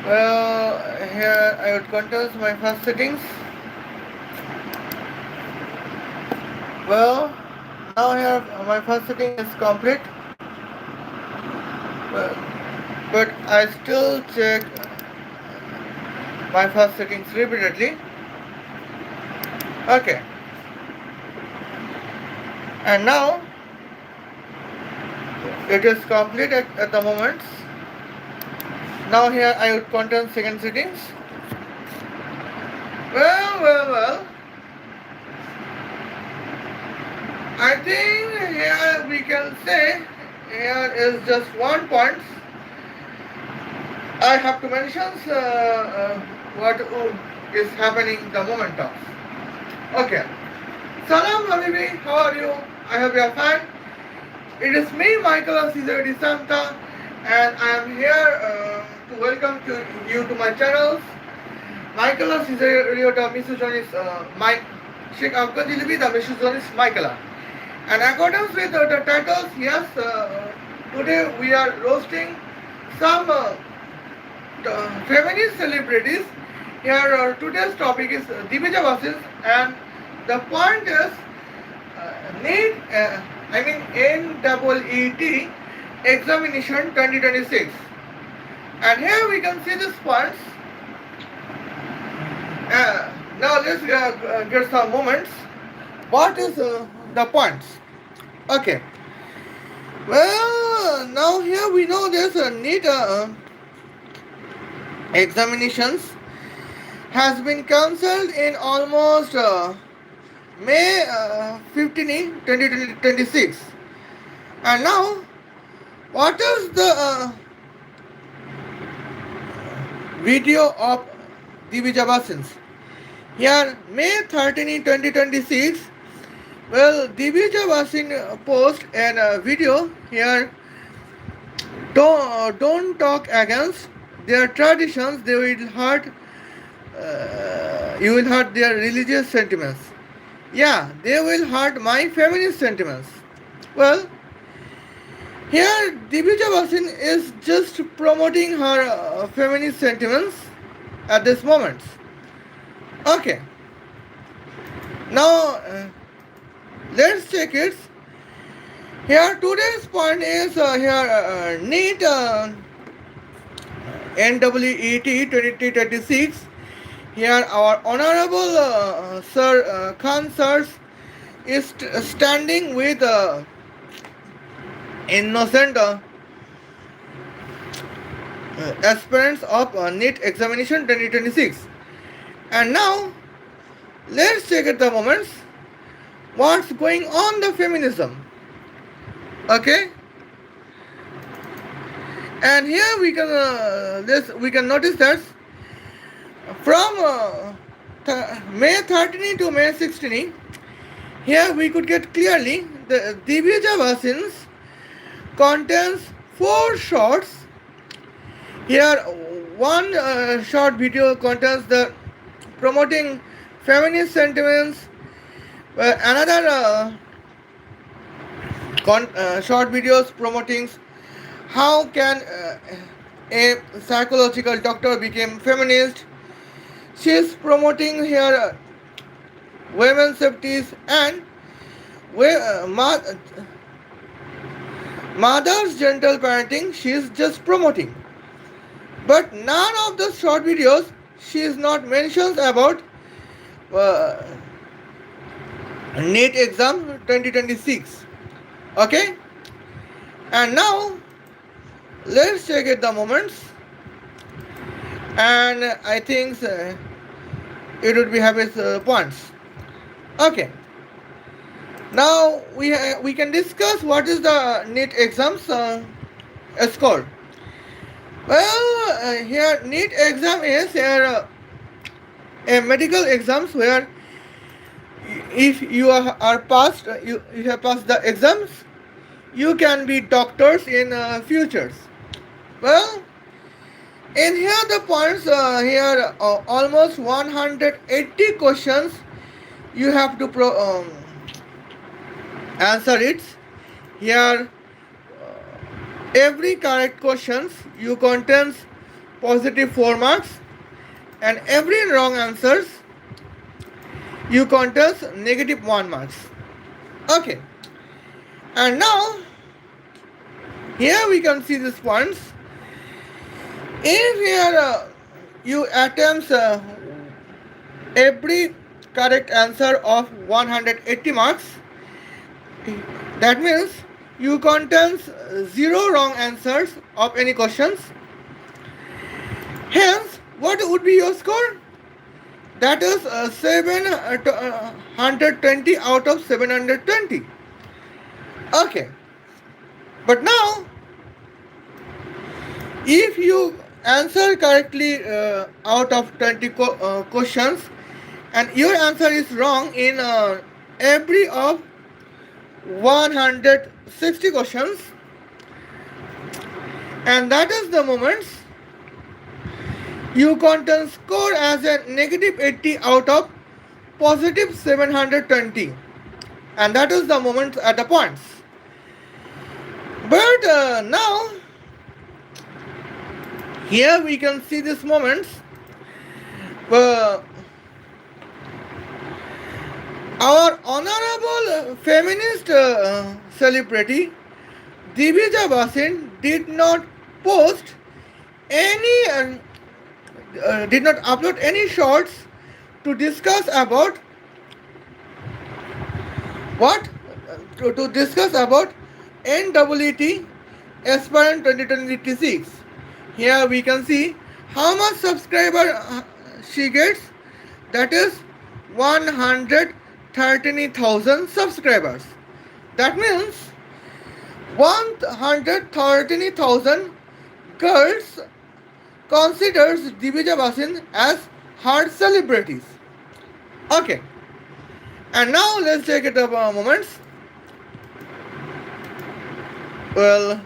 Well, here I would contact my first settings. Well, now here my first setting is complete. Well, but I still check my first settings repeatedly. Okay, and now it is complete at the moment. Now here I would content second settings. Well. I think here we can say here is just one point. I have to mention what is happening the moment of. Okay. Salam Habibi, how are you? I hope you are fine. It is me, Michaela Santa, and I am here to welcome you to my channels. Michaela the Misogynist, Sheikh Afghan Jelebi, the Misogynist Michaela. And according with the titles, yes, today we are roasting some feminist celebrities. Here, today's topic is Divija Bhasin, and the point is NEET, NEET examination 2026. And here we can see these points. Now let's get some moments. What is the points? Okay. Well, now here we know there's a NEET examinations has been cancelled in almost May 15, 2026. And now, what is the video of Divija Bhasin? Here, May 13, 2026. Well, Divija Bhasin post a video here. Don't talk against their traditions. They will hurt. You will hurt their religious sentiments. Yeah, they will hurt my feminist sentiments. Well, here Divija Bhasin is just promoting her feminist sentiments at this moment. Okay. Now let's check it. Here today's point is here NEET NEET 2026. Here our honorable Sir Khan Sirs is standing with innocent aspirants of NEET examination 2026. And now let's check at the moments what's going on the feminism. Okay. And here we can notice that from May 13 to May 16, here we could get clearly the Divija Bhasin contains 4 shorts. Here one short video contains the promoting feminist sentiments. Another short videos promoting how can a psychological doctor become feminist. She is promoting here women's safeties and mother's gentle parenting. She is just promoting, but none of the short videos she is not mentions about NEET exam 2026. Okay, and now let's check it the moments, and I think it would be having points. Okay, now we can discuss what is the NEET exams score. Well, here NEET exam is here a medical exams where if you are passed, you have passed the exams, you can be doctors in futures. Well, in here the points here almost 180 questions you have to answer it. Here every correct questions you contains positive 4 marks, and every wrong answers you contest negative 1 marks. Okay, and now here we can see these points. If here you attempt every correct answer of 180 marks, that means you contest 0 wrong answers of any questions. Hence, what would be your score? That is 720 out of 720. Okay, but now if you answer correctly out of 20 questions and your answer is wrong in every of 160 questions, and that is the moments you can score as a negative 80 out of positive 720, and that is the moment at the points. But now here we can see these moments. Our honorable feminist celebrity Divija Bhasin did not post any, did not upload any shorts to discuss about what? To discuss about NEET aspirant 2026. Here we can see how much subscriber she gets. That is 113,000 subscribers. That means 113,000 girls considers Divija Bhasin as her celebrities. Okay. And now let's take it up moments. Well,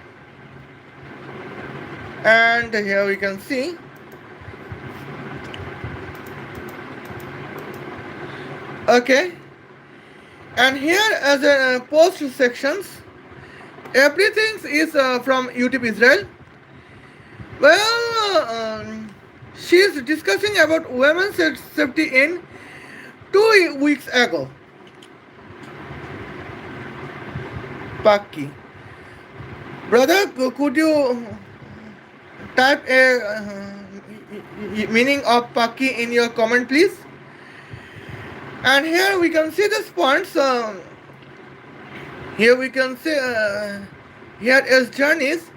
and here we can see okay, and here as a post sections, everything is from YouTube Israel. Well, she is discussing about women's safety in 2 weeks ago. Paki. Brother, could you type a meaning of Paki in your comment, please? And here we can see this points. Here we can see here is journeys.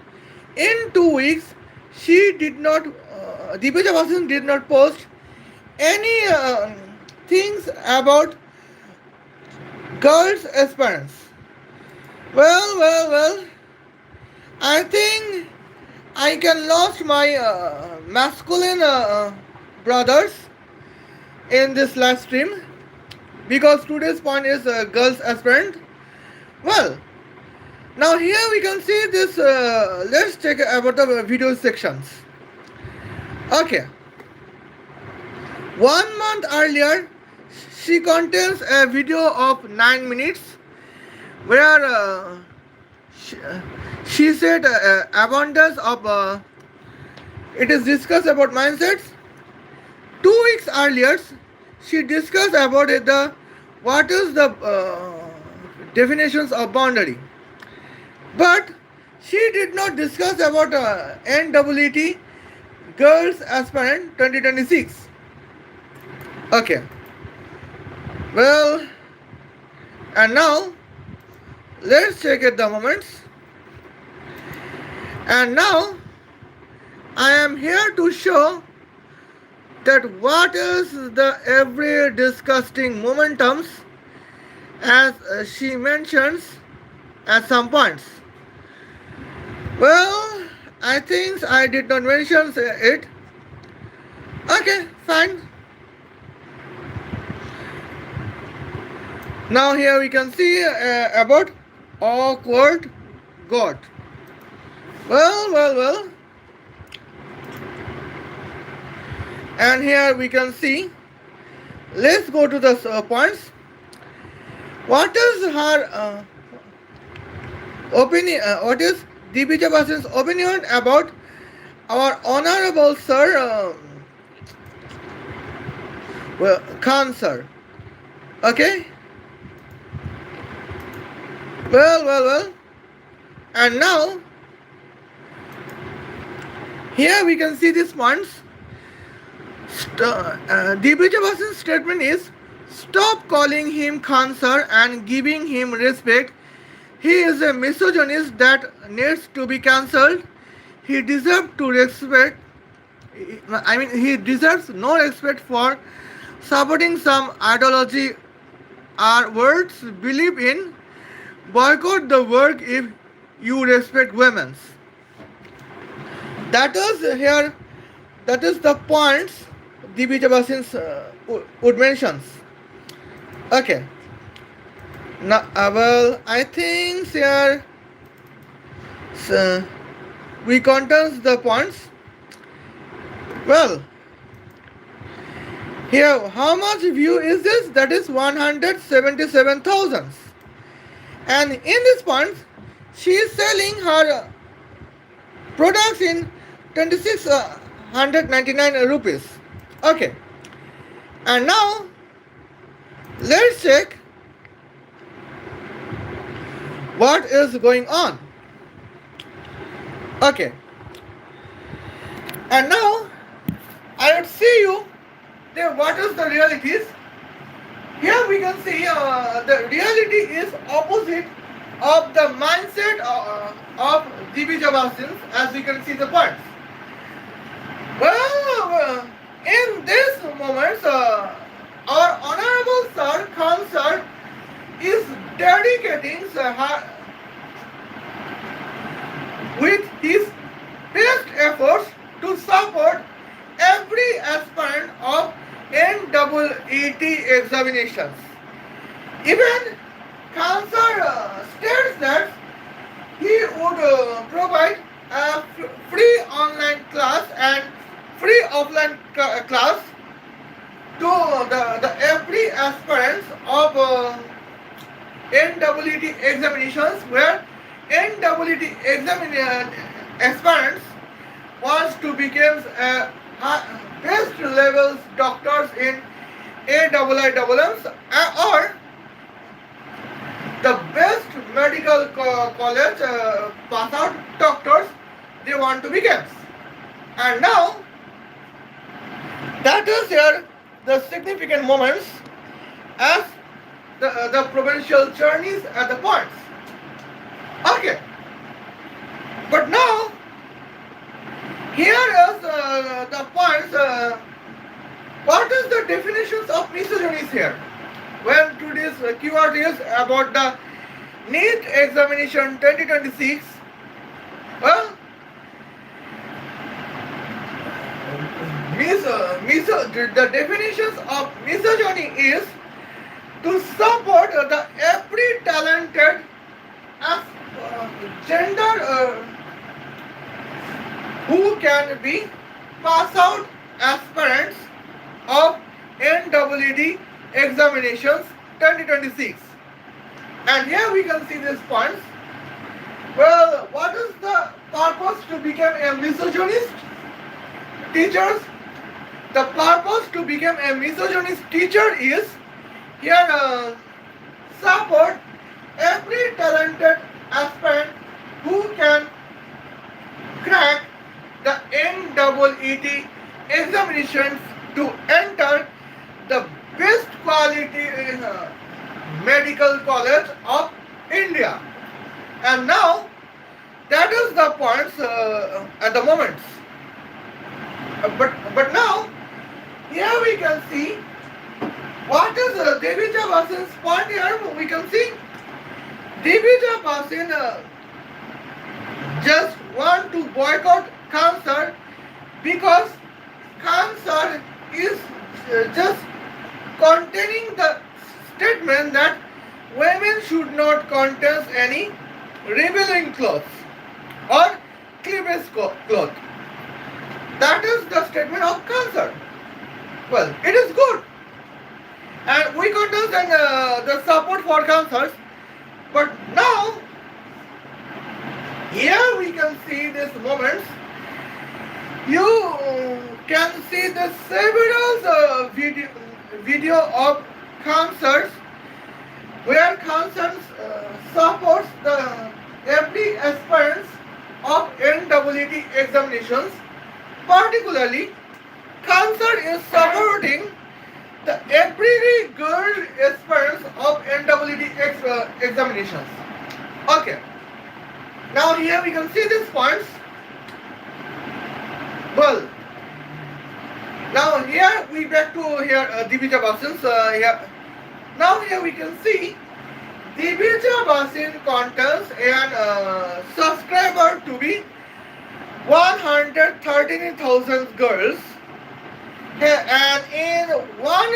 In 2 weeks, she did not. Divija Bhasin did not post any things about girls' aspirants. Well. I think I can lost my masculine brothers in this live stream because today's point is girls aspirant. Well, now here we can see this. Let's check about the video sections. Okay. 1 month earlier, she contains a video of 9 minutes where she said abundance of it is discussed about mindsets. 2 weeks earlier, she discussed about what is the definitions of boundary, but she did not discuss about NEET girls aspirant 2026. Okay. Well, and now let's check it the moments. And now I am here to show that what is the every disgusting momentums as she mentions at some points. Well, I think I did not mention it. Okay, fine. Now here we can see about awkward God. Well. And here we can see. Let's go to the points. What is her opinion? What is Divija Bhasin's opinion about our honorable sir, Khan sir. Okay? Well. And now, here we can see these points. Divija Bhasin's statement is, stop calling him Khan sir and giving him respect. He is a misogynist that needs to be cancelled. He deserves to respect. He deserves no respect for supporting some ideology or words believe in. Boycott the work if you respect women. That is here. That is the points Divija Bhasin's would mentions. Okay. Now, I think here we contains the points. Well, here how much view is this? That is 177,000. And in this points, she is selling her products in 2699 rupees. Okay. And now let's check what is going on. Okay. And now I would see you there what is the realities. Here we can see the reality is opposite of the mindset of Divija Bhasin, as we can see the points. Well, in this moment, our honorable sir, Khan sir, is dedicating with his best efforts to support every aspirant of NEET examinations. Even Khan sir states that he would provide a free online class and free offline class to the every aspirants of NEET examinations, where NEET aspirants wants to become best levels doctors in AIIMs or the best medical college pass out doctors they want to become. And now that is here the significant moments as the provincial journeys at the points. Okay. But now here is the points. What is the definitions of misogyny here? When today's keyword is about the NEET examination 2026. Well, the definitions of misogyny is to support the every talented gender who can be pass out aspirants of NEET examinations 2026. And here we can see these points. Well, what is the purpose to become a misogynist? Teachers, the purpose to become a misogynist teacher is here support every talented aspirant who can crack the NEET examinations to enter the best quality medical college of India. And now that is the points at the moment. But now here we can see what is Divija Bhasin's point here. We can see Divija Bhasin just want to boycott Khan sir because Khan sir is just containing the statement that women should not contest any revealing clothes or cleavage cloth. That is the statement of Khan sir. Well, it is good. And we contest the support for Khan sir. But now, here we can see these moments. You can see the several video of concerts where concerts supports the every aspirants of NEET examinations. Particularly, concert is supporting the every girl aspirants of NEET examinations. Okay. Now here we can see these points. Well, now here we back to here Divija Bhasin's here. Now here we can see Divija Bhasin contains a subscriber to be 113,000 girls. And in one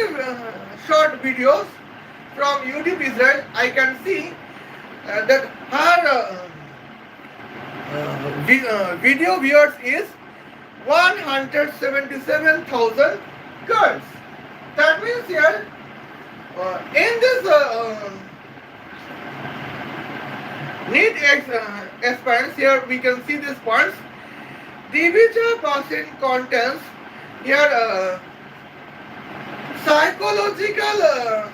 short videos from YouTube Israel, I can see that her video viewers is 177,000 girls. That means here in this NEET aspirants, here we can see these points. Divija Bhasin contains here psychological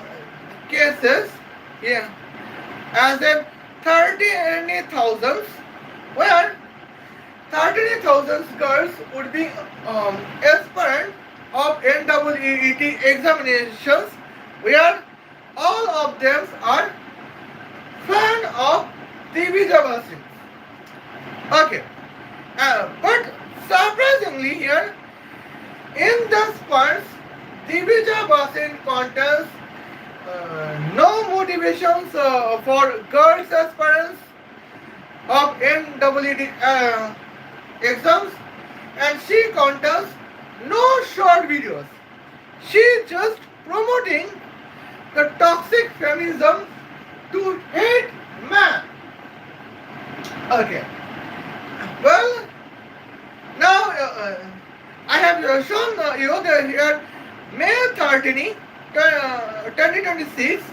cases here as in 30,000, where 30,000 girls would be aspirant of NEET examinations, where all of them are fan of Divija Bhasin. Okay, but surprisingly here, in this parts, Divija Bhasin contains no motivations for girls aspirants of NEET exams, and she contains no short videos. She just promoting the toxic feminism to hate man. Okay. Well, now I have shown you that here May 13, 2026,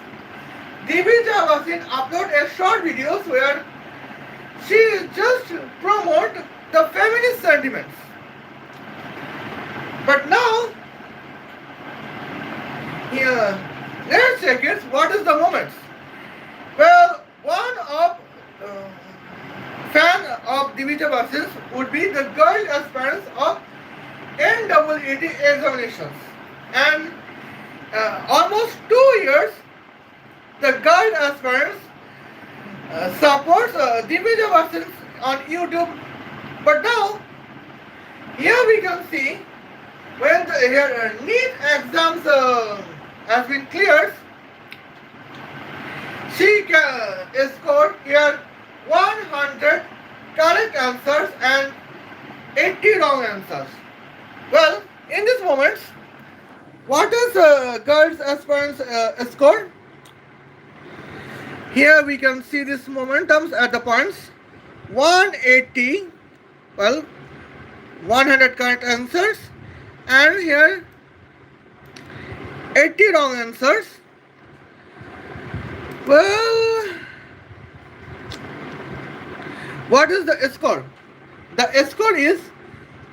Divija Bhasin upload a short videos where she just promote the feminist sentiments. But now, here, let's check it. What is the moments? Well, one of fan of Divija Bhasin would be the girl aspirants of NEET examinations, and almost 2 years the girl aspirants supports Divija Bhasin on YouTube. But now here we can see when the here NEET exams has been cleared, she scored here 100 correct answers and 80 wrong answers. Well, in this moment, what is girls aspirants score? Here we can see this momentums at the points 180, well, 100 correct answers, and here 80 wrong answers. Well, what is the score? The score is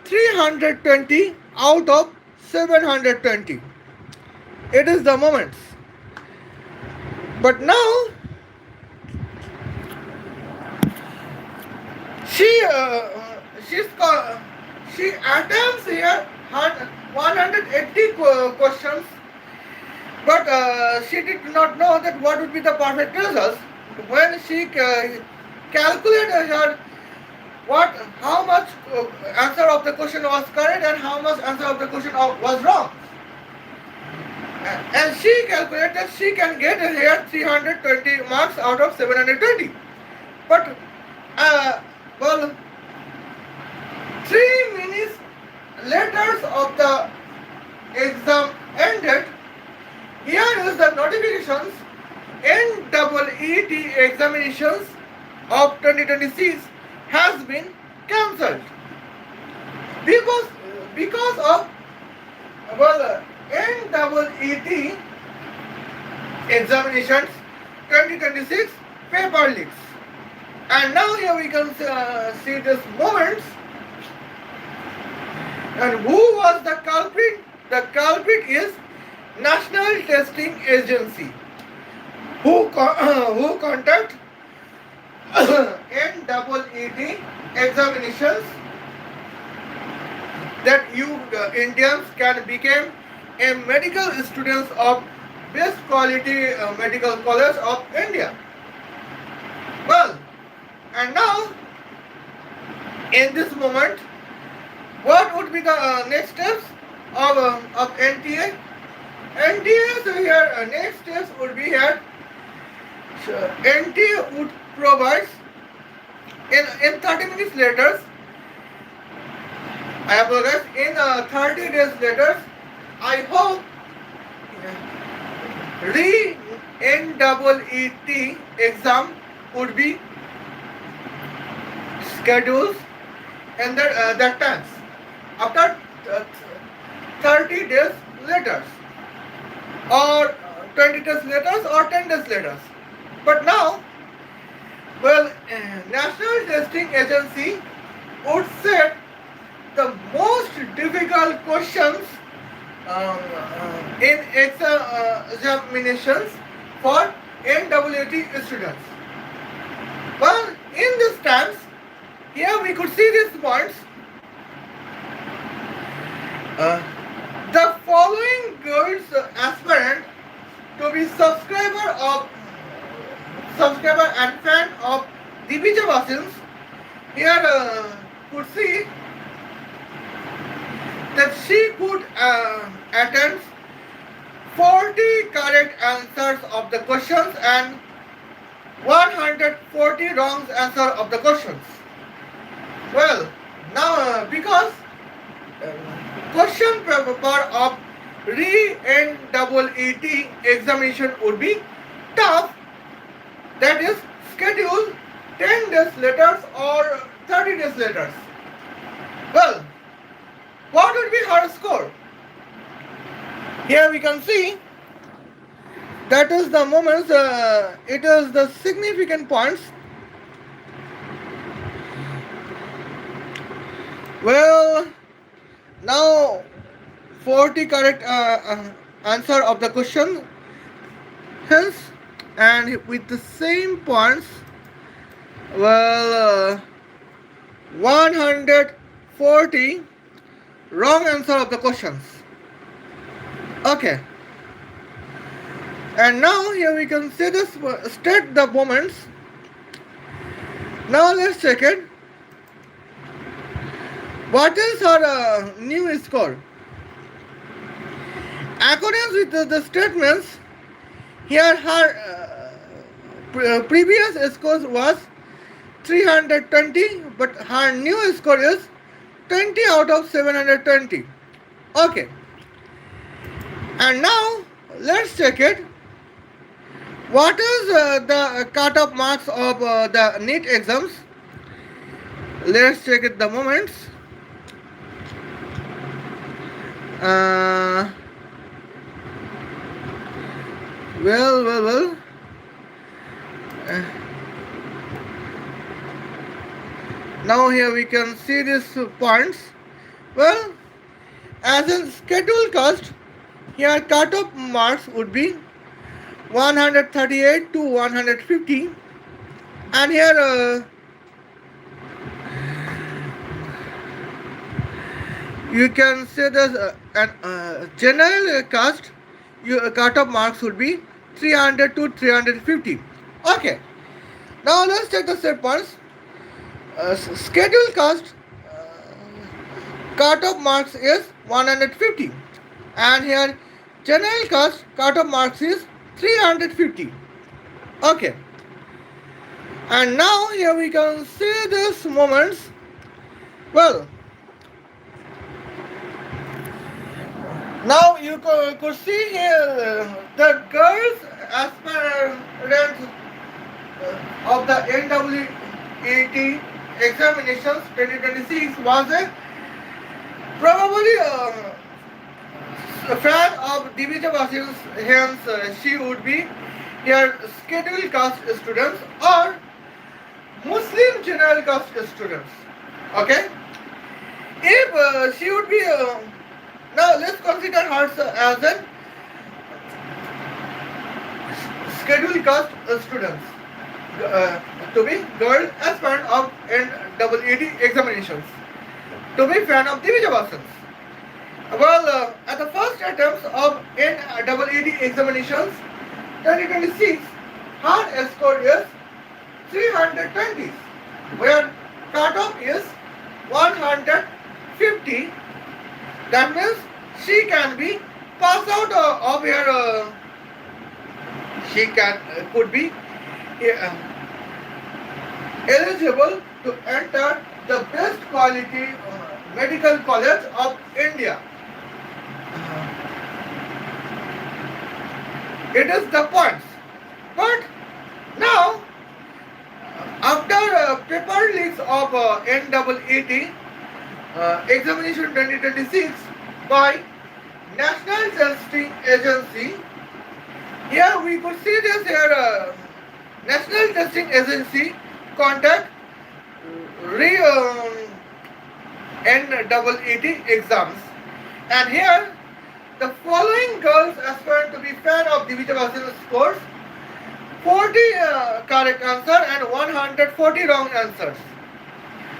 320 out of 720. It is the moments. But now she attempts here 180 questions, but she did not know that what would be the perfect results when she calculated her how much answer of the question was correct and how much answer of the question was wrong. And she calculated she can get here 320 marks out of 720. But well, 3 minutes later of the exam ended, here is the notifications. NEET examinations of 2026 has been cancelled because of well NEET examinations 2026 paper leaks. And now here we can see this moments And who was the culprit? The culprit is National Testing Agency, who conduct NEET examinations that you Indians can become a medical students of best quality medical college of India. Well, and now in this moment, what would be the next steps of NTA? NTA, so here next steps would be here. NTA would provide in 30 minutes later. I apologize. In 30 days later, I hope NEET exam would be scheduled and that times after 30 days later or 20 days later or 10 days later. But now, well, National Testing Agency would set the most difficult questions in examinations for NEET students. Well, in this times, here we could see these points. The following girls aspirant to be subscriber and fan of Divija Bhasin here could see that she could attempt 40 correct answers of the questions and 140 wrong answers of the questions. Well, now because question paper of NEET examination would be tough, that is scheduled 10 days later or 30 days later. Well, what would be her score? Here we can see that is the moments, it is the significant points. Well, now 40 correct answer of the question, hence, and with the same points, well, 140 wrong answer of the questions. Okay. And now here we can see this state the moments. Now let's check it. What is her new score? According with the statements, here her previous score was 320, but her new score is 20 out of 720. Okay. And now let's check it. What is the cut-off marks of the NEET exams? Let's check it the moments. Well. Now here we can see these points. Well, as in schedule cost, here cut-off marks would be 138 to 150, and here you can say this general cast cut-off marks would be 300 to 350. Okay, now let's check the set points. Schedule cast cut-off marks is 150, and here general cast cut-off marks is 350. Okay, and now here we can see these moments. Well, now you could see here the girls aspirants of the NEET examinations 2026 was a probably a fan of Divija Bhasin, hence she would be here scheduled caste students or Muslim general caste students. Okay. If she would be now let's consider her as a scheduled caste students to be girl aspirant of NEET examinations to be fan of Divija Bhasin. Well, at the first attempts of NEET examinations 2026, her score is 320, where cutoff is 150. That means she can be passed out of her. She could be eligible to enter the best quality medical college of India. It is the points. But now, after paper leaks of NEET examination 2026 by National Testing Agency, here we could see this here National Testing Agency conduct NEET exams, and here the following girls aspirant to be fan of Divija Bhasin scores 40 correct answer and 140 wrong answers,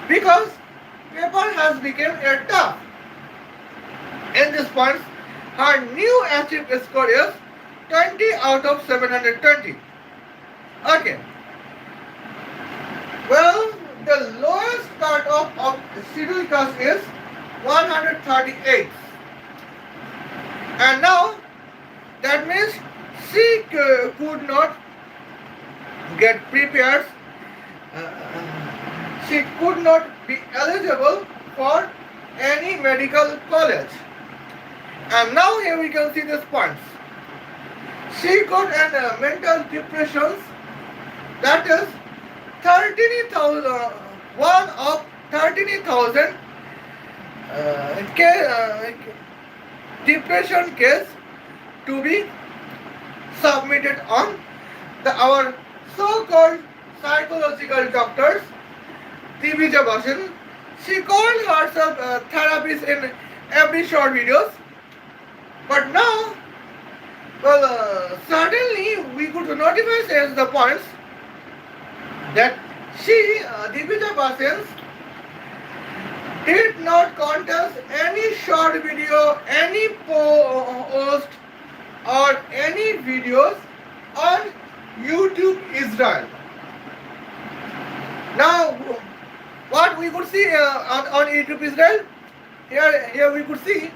because paper has become a tough. In this points, her new achieved score is 20 out of 720. Okay. Well, the lowest cutoff of scheduled caste is 138. And now, that means she could not get prepared. She could not be eligible for any medical college. And now here we can see these points. She got an mental depressions, that is 13,000, one of 13,000 depression case to be submitted on our so-called psychological doctors, Divija Bhasin. She called herself a therapist in every short videos. But now, well, suddenly we could notify as the points that she, Divija Bhasin, did not contest any short video, any post or any videos on YouTube Israel. Now, what we could see on YouTube Israel, here we could see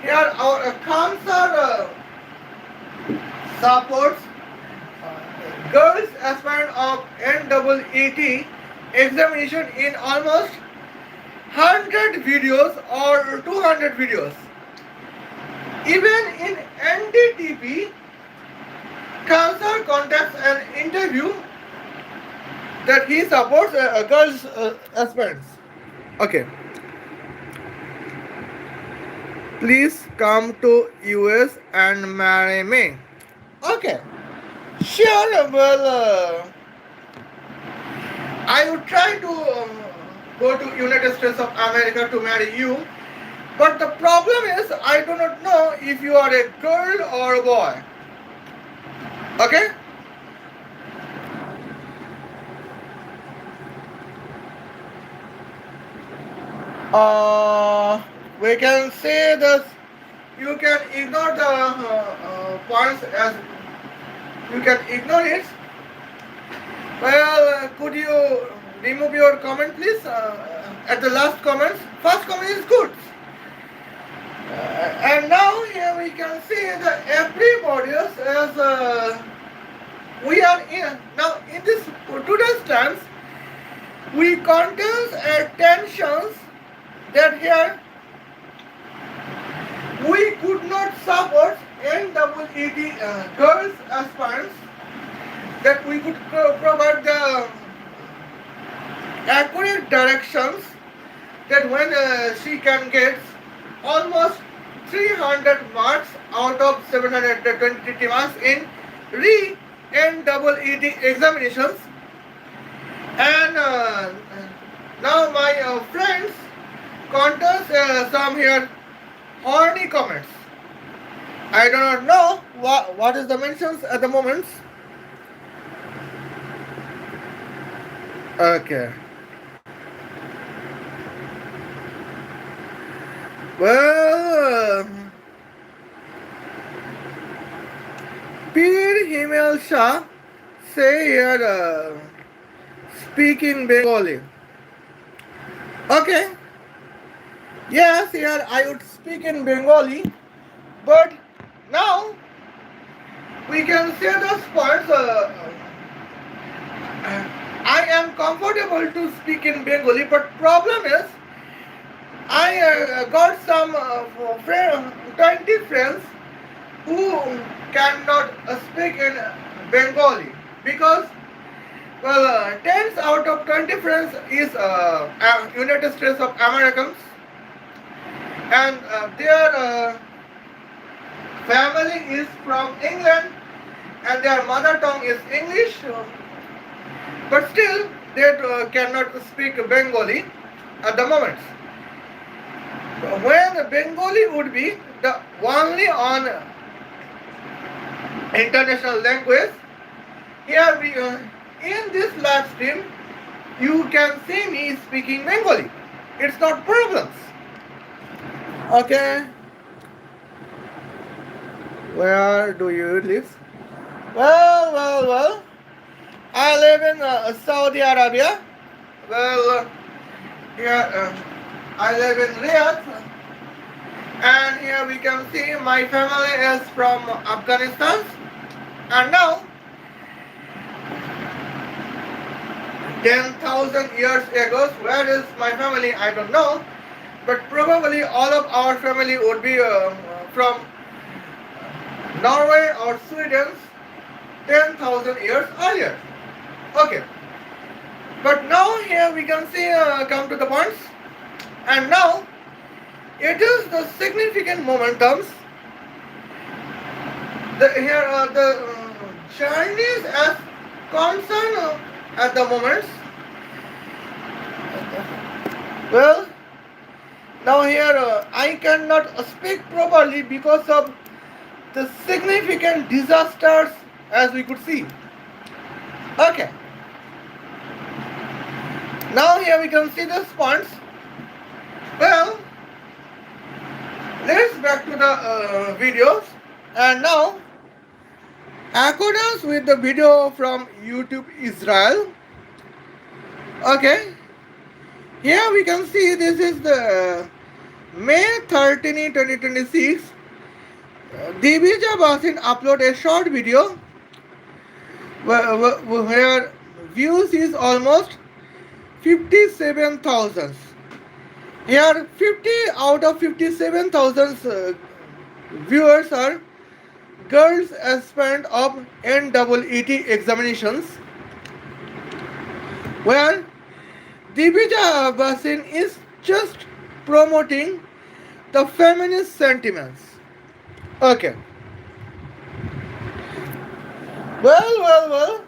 here our cancer supports girls aspirant of NEET examination in almost 100 videos or 200 videos. Even in NDTP, cancer contacts an interview that he supports girls aspirants. Okay. Please come to US and marry me. Okay. Sure, well, I would try to go to United States of America to marry you, but the problem is I do not know if you are a girl or a boy. Okay? We can say that you can ignore the points as you can ignore it. Well, could you remove your comment, please? At the last comments, first comment is good. And now here we can see that everybody else as we are in now in this today's times we contains tensions that here we could not support NEET girls aspirants, that we could provide the accurate directions that when she can get almost 300 marks out of 720 marks in NEET examinations. And now my friends contains some here horny comments. I do not know what is the mentions at the moment. Okay. Well, Pir Himel Shah say here speak in Bengali. Okay. Yes, here I would speak in Bengali, but now we can say the spots. I am comfortable to speak in Bengali, but problem is I got some 20 friends who cannot speak in Bengali because well 10 out of 20 friends is United States of Americans and their family is from England and their mother tongue is English, but still they cannot speak Bengali at the moment. When Bengali would be the only on international language, here we in this live stream you can see me speaking Bengali. It's not problems. Okay. Where do you live? Well. I live in Saudi Arabia. Well, here I live in Riyadh. And here we can see my family is from Afghanistan. And now, 10,000 years ago, where is my family? I don't know. But probably all of our family would be from Norway or Sweden 10,000 years earlier. Okay. But now here we can see come to the points. And now it is the significant momentums. The Chinese as concerned at the moment. Well, now here I cannot speak properly because of the significant disasters as we could see. Okay. Now here we can see the spots. Well, let's back to the videos. And now, accordance with the video from YouTube Israel. Okay. Here we can see this is the May 13, 2026. Divija Bhasin upload a short video where views is almost 57,000. Here 50 out of 57,000 viewers are girls aspirants of NEET examinations, where Divija Bhasin is just promoting the feminist sentiments. Okay. Well.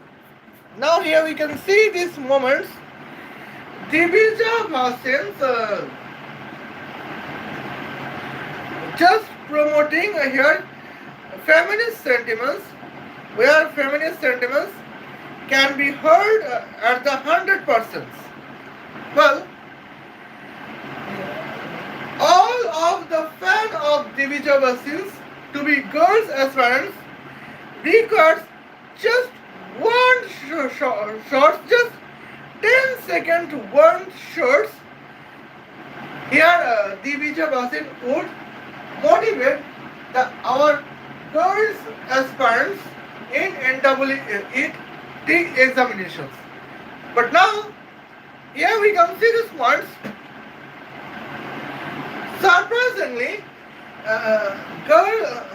Now here we can see these moments. Divija Bhasin's just promoting here feminist sentiments, where feminist sentiments can be heard at the 100%. Well, all of the fan of Divija Bhasin to be girls aspirants requires just one short, just 10-second one shorts. Here Divija Bhasin would motivate our girls aspirants in NEET examinations. But now, here we can see this once. Surprisingly, girl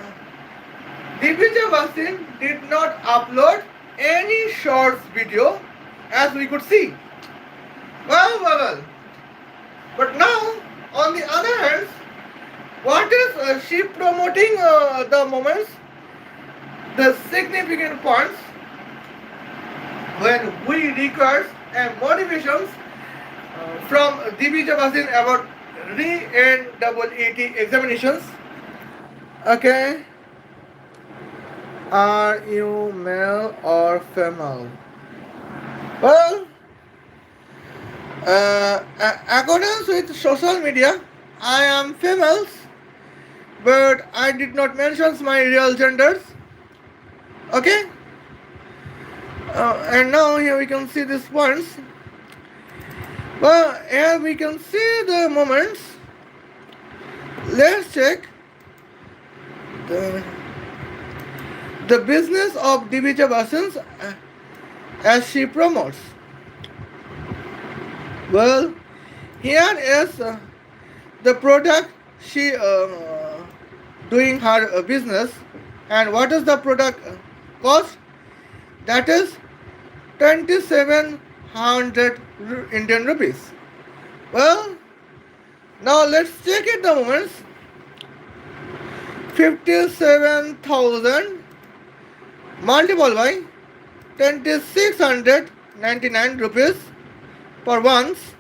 Divija Bhasin did not upload any shorts video as we could see. Well. But now, on the other hand, what is she promoting the moments, the significant points when we require motivations from Divija Bhasin about NEET examinations. Okay. Are you male or female? Well, accordance with social media, I am females, but I did not mention my real genders. Okay. And now here we can see these points. Well, here we can see the moments. Let's check the, the business of Divija Bhasin as she promotes. Well, here is the product she doing her business, and what is the product cost? That is 2700 Indian rupees. Well, now let's check it the moments. 57,000 multiplied by 2699 rupees per once.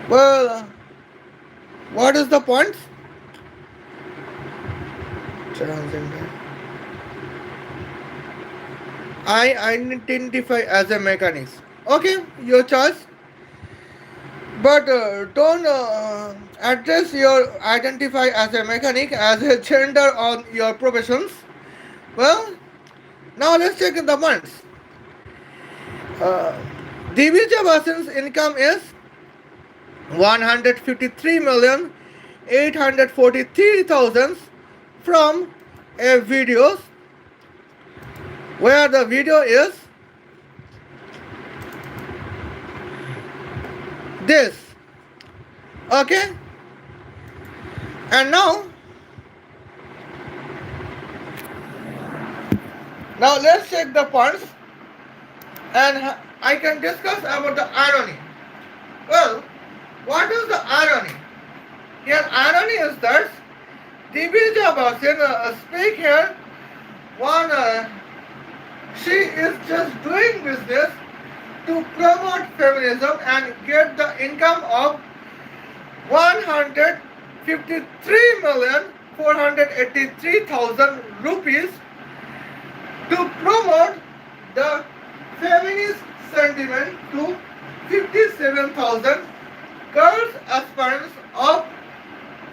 Well, what is the points? Transgender. I identify as a mechanic. Okay, your choice. But don't address your identify as a mechanic as a gender on your professions. Well, now let's check the points. Divija Bhasin's income is 153,843,000 from a videos where the video is this. Okay, and now let's check the points, and I can discuss about the irony. Well, what is the irony? Here irony is that Divija Bhasin speak here one she is just doing business to promote feminism and get the income of 153,483,000 rupees to promote the feminist sentiment to 57,000 girls aspirants of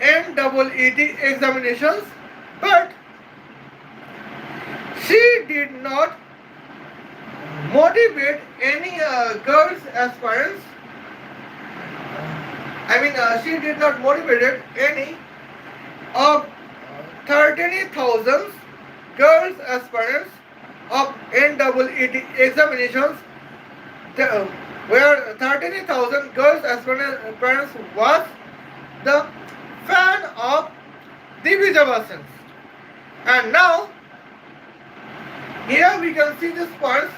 NEET examinations, but she did not motivate any girls aspirants. She did not motivate any of 30,000 girls aspirants of NEET examinations, where 30,000 girls aspirants was the fan of Divija Bhasin. And now here we can see this part.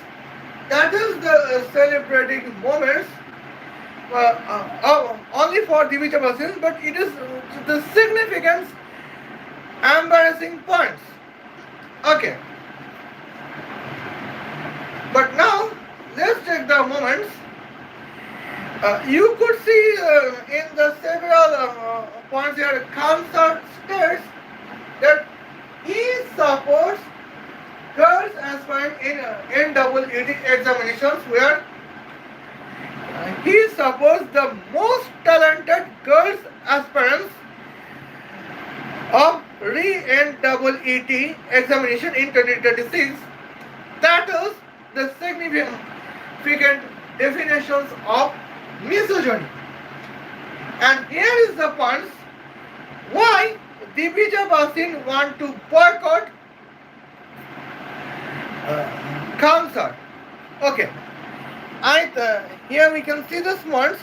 That is the celebrating moments only for Divija Bhasin, but it is the significance embarrassing points. Okay. But now let's check the moments. You could see in the several points here, Khamsar states that he supports girls aspiring in NEET examinations, where he supports the most talented girls aspirants of NEET examination in 2026. That is the significant definitions of misogyny. And here is the points why Divija Bhasin want to boycott Khamsar. Okay. Here we can see the points.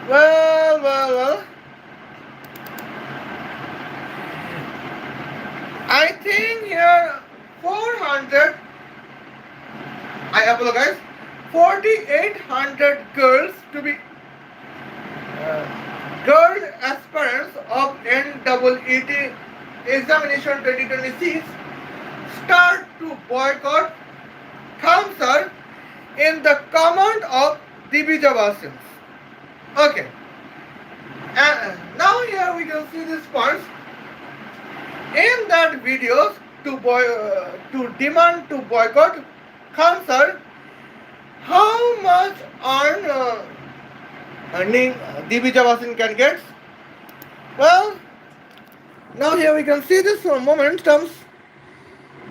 Well. I think here 400. I apologize. 4,800 girls to be girl aspirants of NEET examination 2026 start to boycott Khamsar in the command of Divija Bhasin. Okay. And now here we can see this points in that videos to demand to boycott concert. How much earning Divija Bhasin can get? Well, now here we can see this momentums.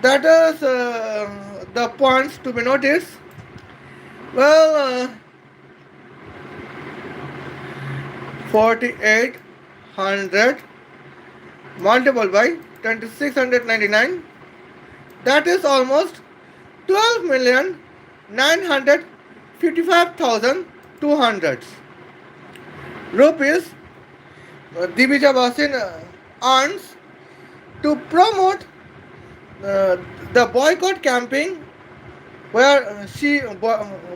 That is the points to be noticed. Well, 4800 multiplied by 2699, that is almost 12,955,200 rupees Divija Bhasin earns to promote the boycott campaign, where she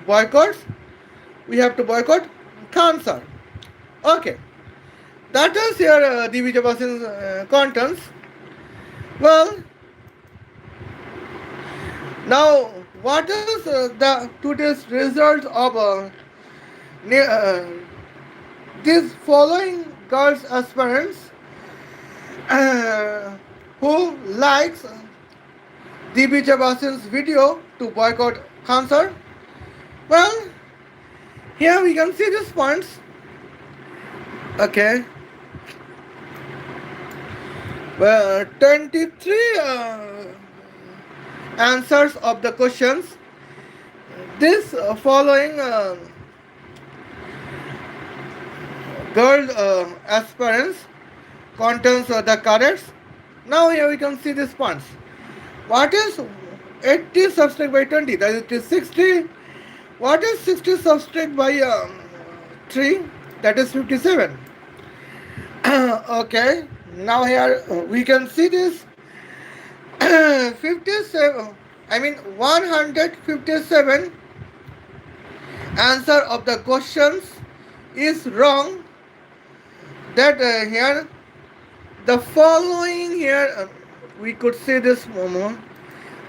boycotts. We have to boycott cancer. Okay, that is here Divija Bhasin's contents. Well, now what is the today's result of these following girls aspirants who likes Divija Bhasin's video to boycott cancer? Well, here we can see these points. Okay. Well, 23 answers of the questions. This following girl aspirants contains the corrects. Now here we can see these points. What is 80 subtract by 20? That is, it is 60. What is 60 subtract by 3? That is 57. Okay. Now here we can see this 157 answer of the questions is wrong. That here the following here we could see this moment.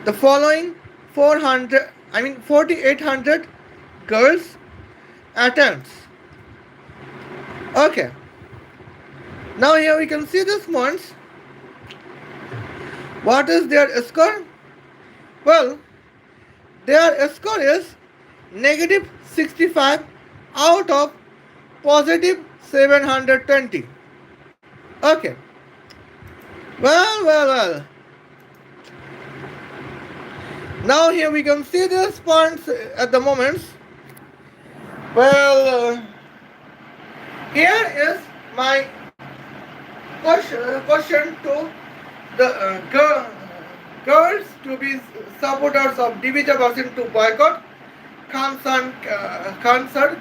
The following 4800 girls attempts. Okay. Now here we can see this ones. What is their score? Well, their score is negative 65 out of positive 720. Okay. Well. Now here we can see these points at the moment. Well, here is my question to the girls to be supporters of Divija Bhasin to boycott concert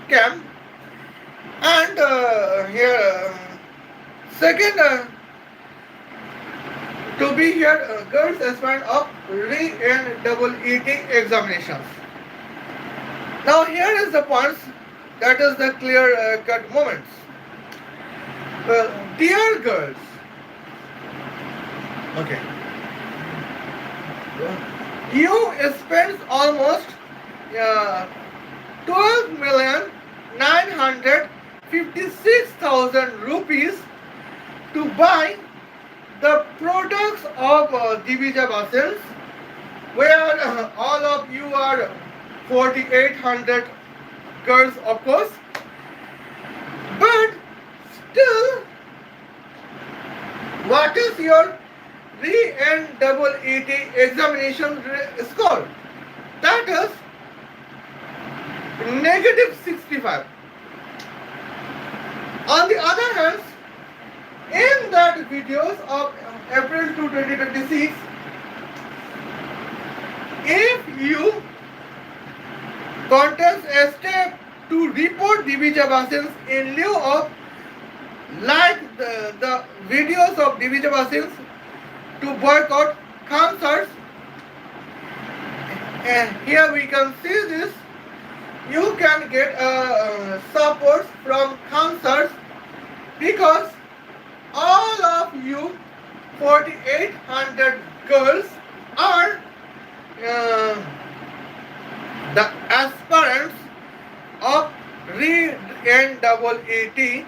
camp. And here second to be here girls aspirant of re and double eating examinations. Now here is the points, that is the clear cut moments. Dear girls, okay, you spend almost 12,956,000 rupees to buy the products of Divija Bhasin, where all of you are 4,800 girls, of course, but still, what is your re and double ET examination score? That is negative 65. On the other hand, in that videos of April 2, 2026, if you contest a step to report Divija Bhasin in lieu of like the videos of Divija Bhasin to boycott concerts, and here we can see this, you can get support from concerts, because all of you 4,800 girls are the aspirants of re and double ET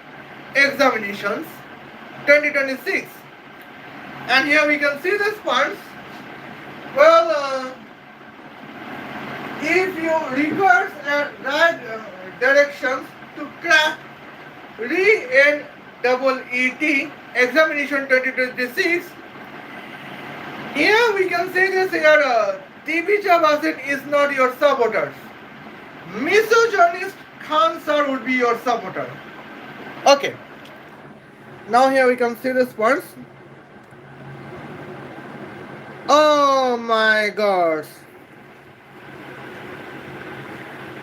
examinations 2026. And here we can see this points. Well, if you require right directions to crack NEET examination 2026, here we can say this here, Divija Bhasin is not your supporters. Misogynist Khan sir would be your supporter. Okay. Now here we can see this points. Oh my God.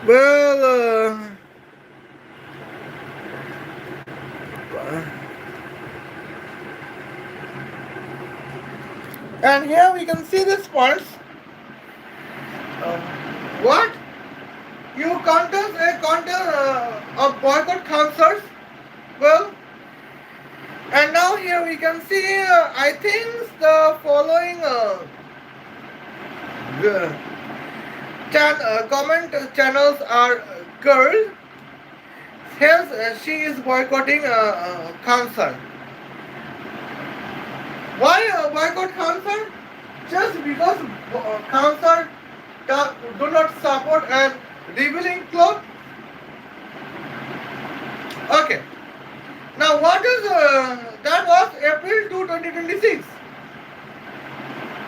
Well, and here we can see this points. What? You contest a contest of boycott concerts? Well, and now here we can see, I think the following comment channels are girl. Hence, she is boycotting concert. Why boycott concert? Just because concert do not support a revealing cloth. Okay. Now what is that was April 2, 2026.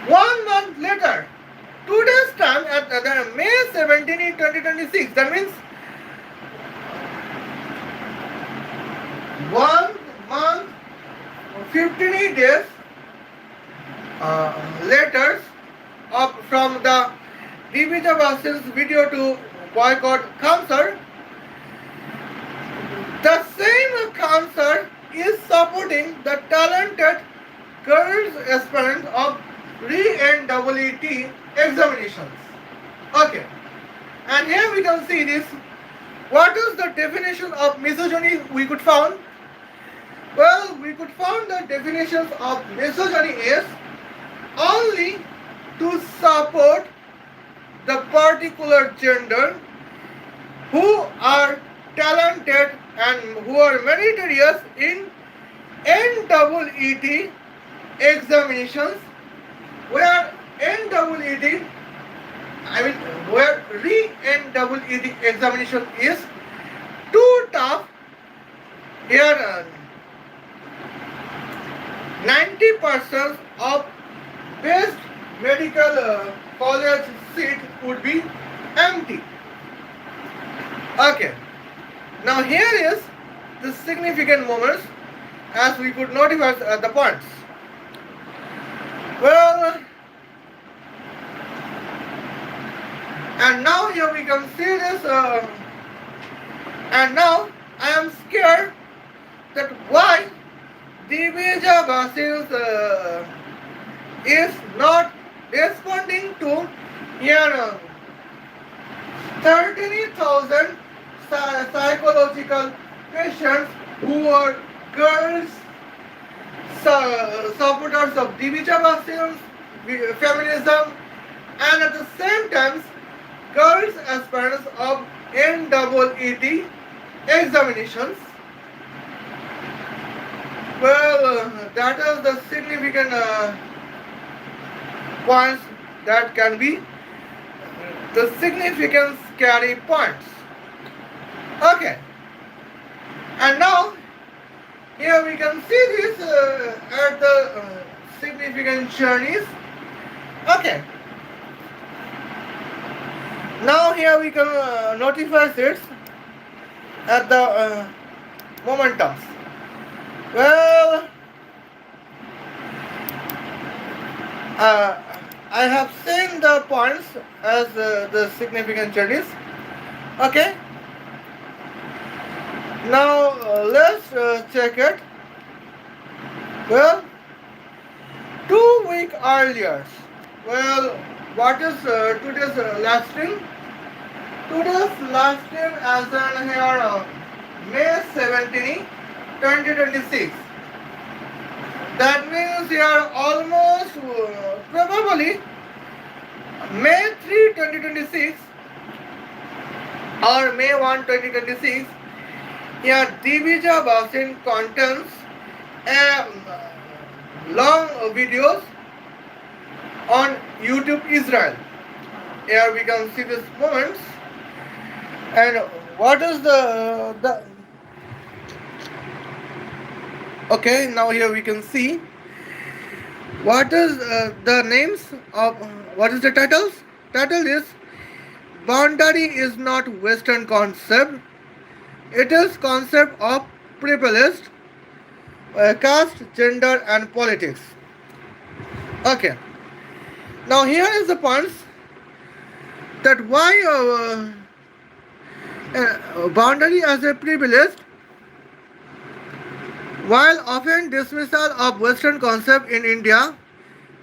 1 month later, 2 days time at May 17, 2026. That means 1 month, 15 days letters from the Divija Bhasin's video to boycott concert. The same concert is supporting the talented girls aspirants of NEET examinations. Okay, and here we can see this. What is the definition of misogyny we could found? Well, we could find the definitions of misogyny is only to support the particular gender who are talented and who are meritorious in NEET examinations, where NEET, where NEET examination is too tough. Here 90% of best medical college seat would be empty. Okay. Now here is the significant moments as we could notify the points. Well, and now here we can see this and now I am scared that why Divija Bhasin is not responding to here 30,000 psychological patients who are girls supporters of Divija Bhasin feminism, and at the same time girls aspirants of NEET examinations. Well, that is the significant points that can be the significant scary points. Okay, and now here we can see this at the significant journeys. Okay, now here we can notify this at the momentums. Well, I have seen the points as the significant journeys. Okay. Now let's check it. Well, 2 weeks earlier. Well, what is today's last stream? Today's last stream as in here May 17, 2026. That means here almost probably May 3, 2026 or May 1, 2026. Here, Divija Bhasin contains a long videos on YouTube Israel. Here we can see these moments. And what is the okay, now here we can see what is the names of what is the titles. Title is boundary is not Western concept, it is concept of privilege, caste, gender and politics. Okay, now here is the points that why boundary as a privilege. While often dismissal of Western concept in India,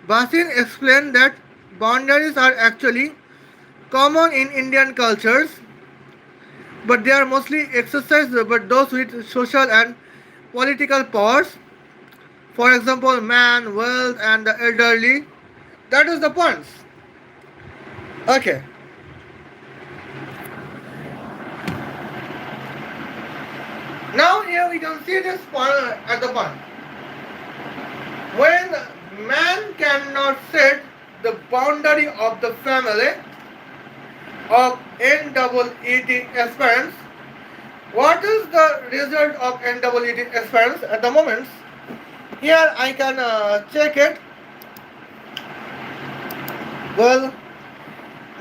Bhasin explained that boundaries are actually common in Indian cultures, but they are mostly exercised by those with social and political powers. For example, man, wealth, and the elderly. That is the points. Okay. Now here we can see this point at the point. When man cannot set the boundary of the family of NEET aspirants, what is the result of NEET aspirants at the moment? Here I can check it. Well,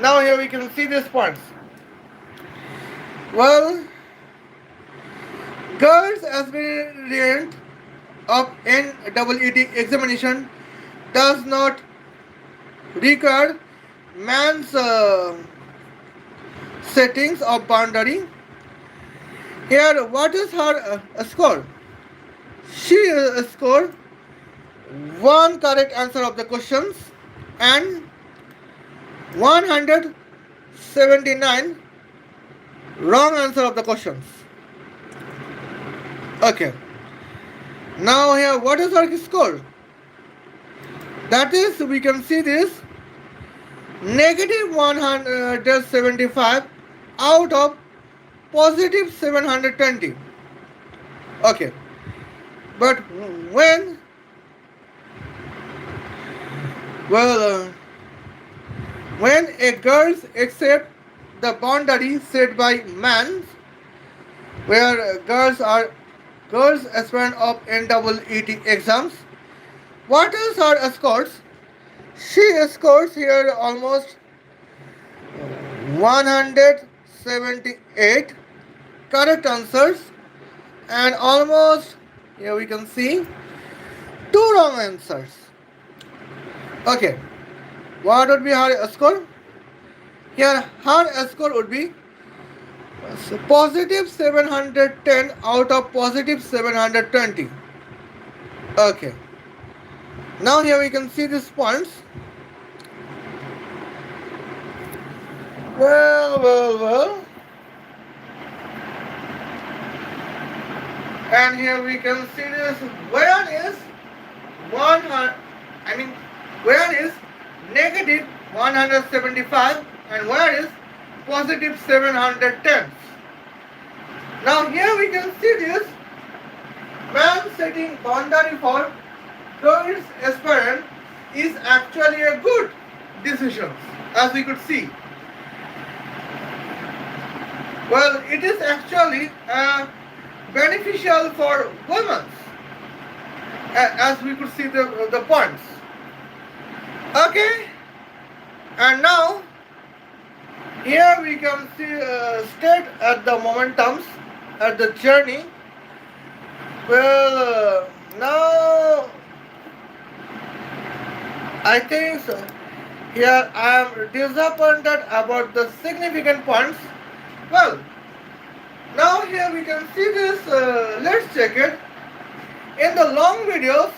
now here we can see these points. Well, girls aspirant of NEET examination does not require man's settings of boundary. Here, what is her score? She scored one correct answer of the questions and 179 wrong answer of the questions. Okay. Now here, what is our score? That is, we can see this negative 175 out of positive 720. Okay. But when, when a girl accepts the boundary set by man, where girls aspirant of NEET exams, what is her scores? She scores here almost 178 correct answers and almost, here we can see, 2 wrong answers. Okay, what would be her score? Here her score would be positive 710 out of positive 720. Okay. Now here we can see these points. Well. And here we can see this. Where is negative 175 and where is positive 710. Now here we can see this man setting boundary for girls aspirant is actually a good decision, as we could see. Well, it is actually beneficial for women, as we could see the points. Okay, and now here we can see state at the momentums at the journey. Well, now I think so. Here I am disappointed about the significant points. Well, now here we can see this. Let's check it. In the long videos,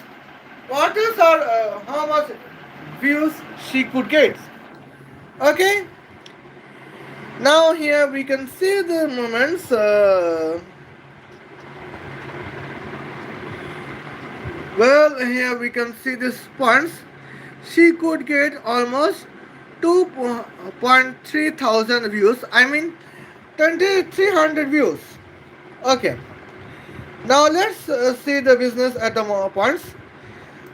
what is our how much views she could get? Okay. Now here we can see the moments. Well, here we can see this points. She could get almost 2.3 thousand views. I mean 2300 views. Okay. Now let's see the business at the points.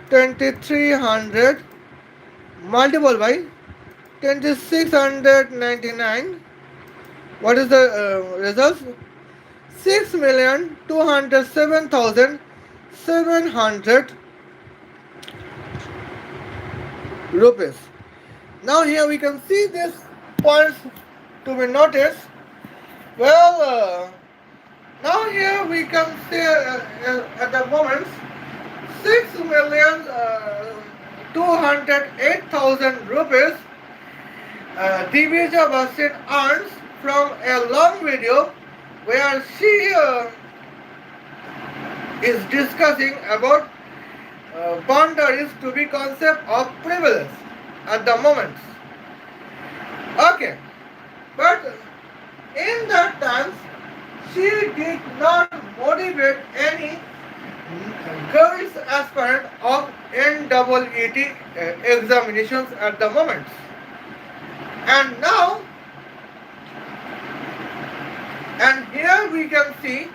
2300 multiple by 2699. What is the results? 6,207,700 rupees. Now here we can see this points to be noticed. Well, now here we can see at the moment 6,208,000 rupees Divija Bhasin earns from a long video where she is discussing about boundaries to be concept of privilege at the moment. Okay, but in that times she did not motivate any girls aspirant of NEET examinations at the moment. And now, and here we can see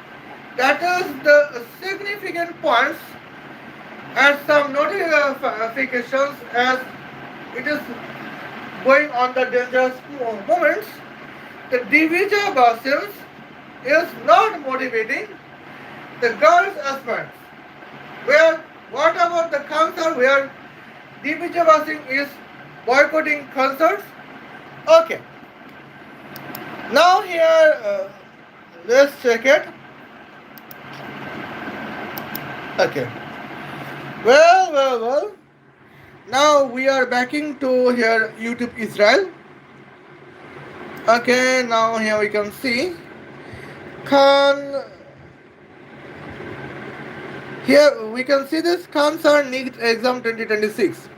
that is the significant points and some notifications as it is going on the dangerous moments. The Divija Bhasin is not motivating the girls aspirants. Where what about the concert where Divija Bhasin is boycotting concerts? Okay. Now here let's check it. Okay. Well. Now we are backing to here YouTube Israel. Okay, now here we can see Khan. Here we can see this concern NEET exam 2026.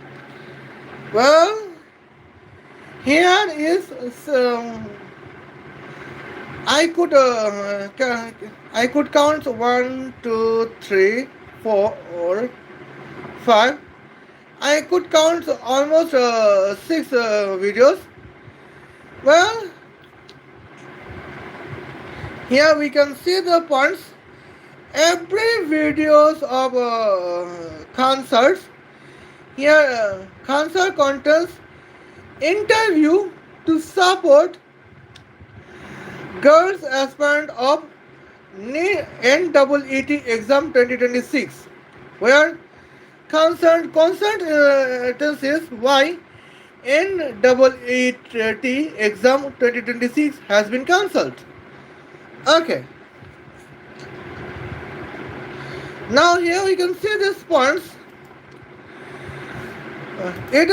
Well, here is I could count 1, 2, 3, 4, or 5. I could count almost 6 videos. Well, here we can see the points. Every videos of concerts. Here concert contains interview to support girls aspirant of NEET exam 2026, where concerned is why NEET exam 2026 has been cancelled. Okay. Now here we can see this points. It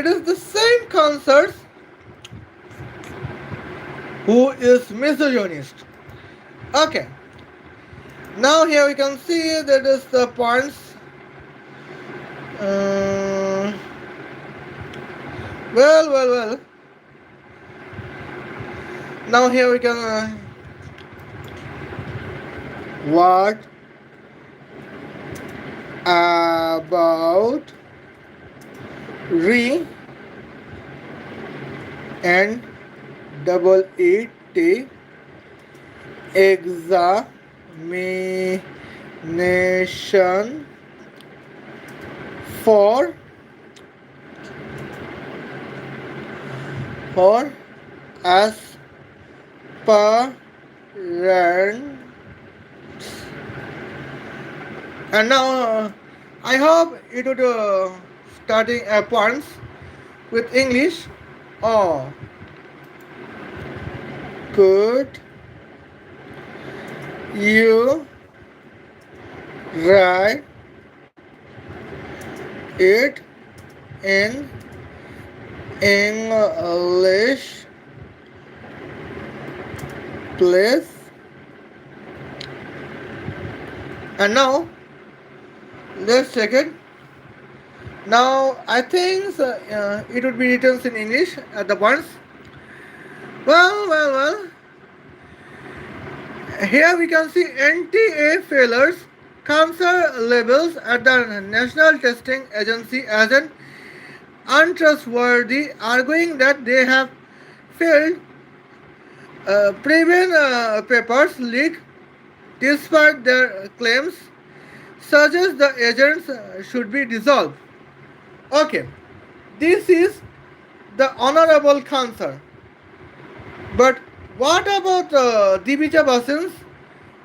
is the same concerts who is misogynist. Okay. Now here we can see that is the points. Well. Now here we can what about and NEET examination for aspirants. And now I hope it would starting at once with English. Oh, could you write it in English, please? And now let's check it. Now I think it would be written in English at the once. Well. Here we can see NTA failures cancer labels at the National Testing Agency as an untrustworthy, arguing that they have failed previous papers leak despite their claims, suggests the agents should be dissolved. Okay, this is the honorable cancer. But what about Divija Bhasin's?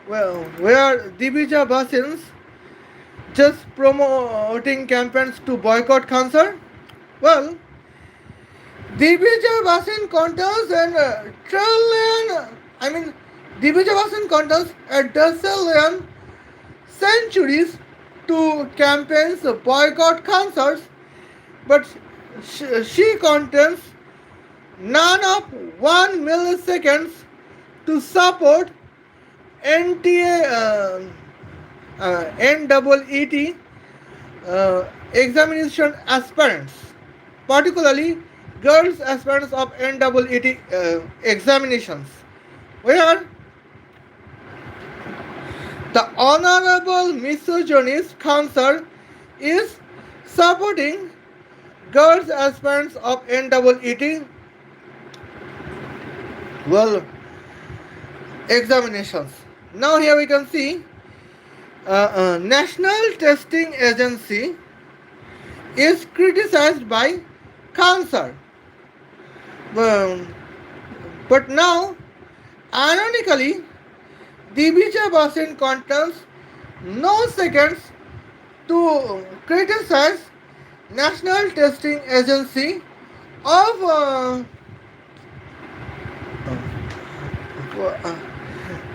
Well, where Divija Bhasin's just promoting campaigns to boycott cancer? Well, Divija Bhasin contains an trillion, I mean, Divija Bhasin contains a decillion centuries to campaigns boycott cancers, but she contains none of 1 milliseconds to support NEET examination aspirants, particularly girls aspirants of NEET examinations, where the honorable misogynist council is supporting girls aspirants of NEET examinations. Now here we can see National Testing Agency is criticized by cancer. But now, ironically, Divija Bhasin contains no seconds to criticize National Testing Agency of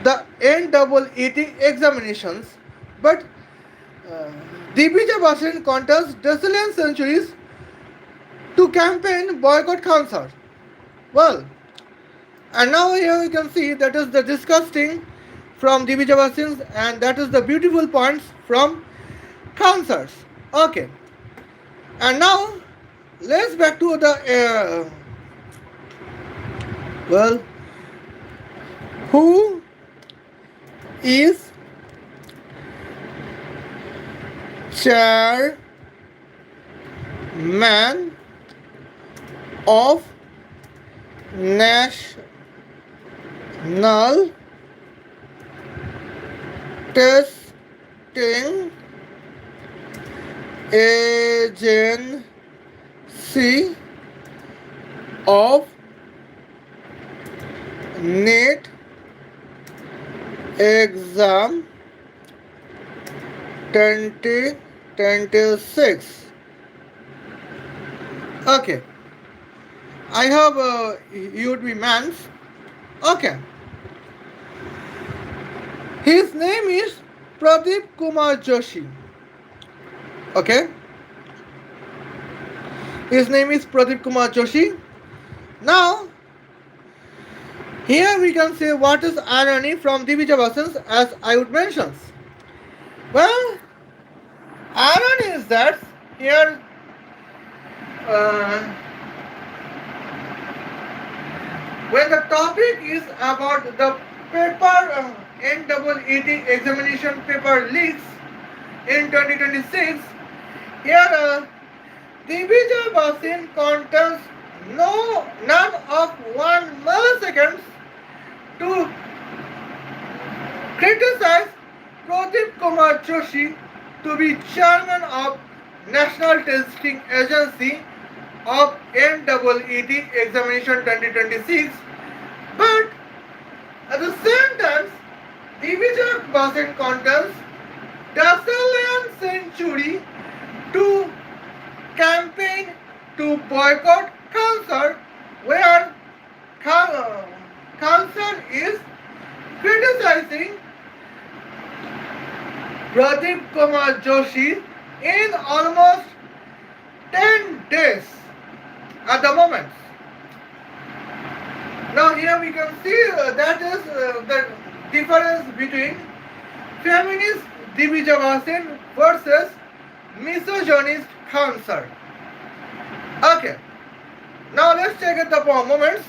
the NEET examinations, but Divija Bhasin contains decillion centuries to campaign boycott cancer. Well, and now here you can see that is the disgusting from Divija Bhasin, and that is the beautiful points from cancers. Okay, and now let's back to the who is chairman of National Testing Agency of NEET exam 2026. Okay, I hope you would be mans. Okay, his name is Pradeep Kumar Joshi. Okay, his name is Pradeep Kumar Joshi. Now here we can say what is irony from Divija Bhasin, as I would mention. Well, irony is that here when the topic is about the paper NEET examination paper leaks in 2026, here Divija Bhasin contains none of 1 milliseconds to criticize Pradeep Kumar Joshi to be chairman of National Testing Agency of NEET examination 2026, but at the same time, Divija Bhasin contains decillion century to campaign to boycott cancer, where cancer is criticizing Pradeep Kumar Joshi in almost 10 days at the moment. Now here we can see that is the difference between feminist Divija Bhasin versus misogynist cancer. Okay, now let's check it the moments.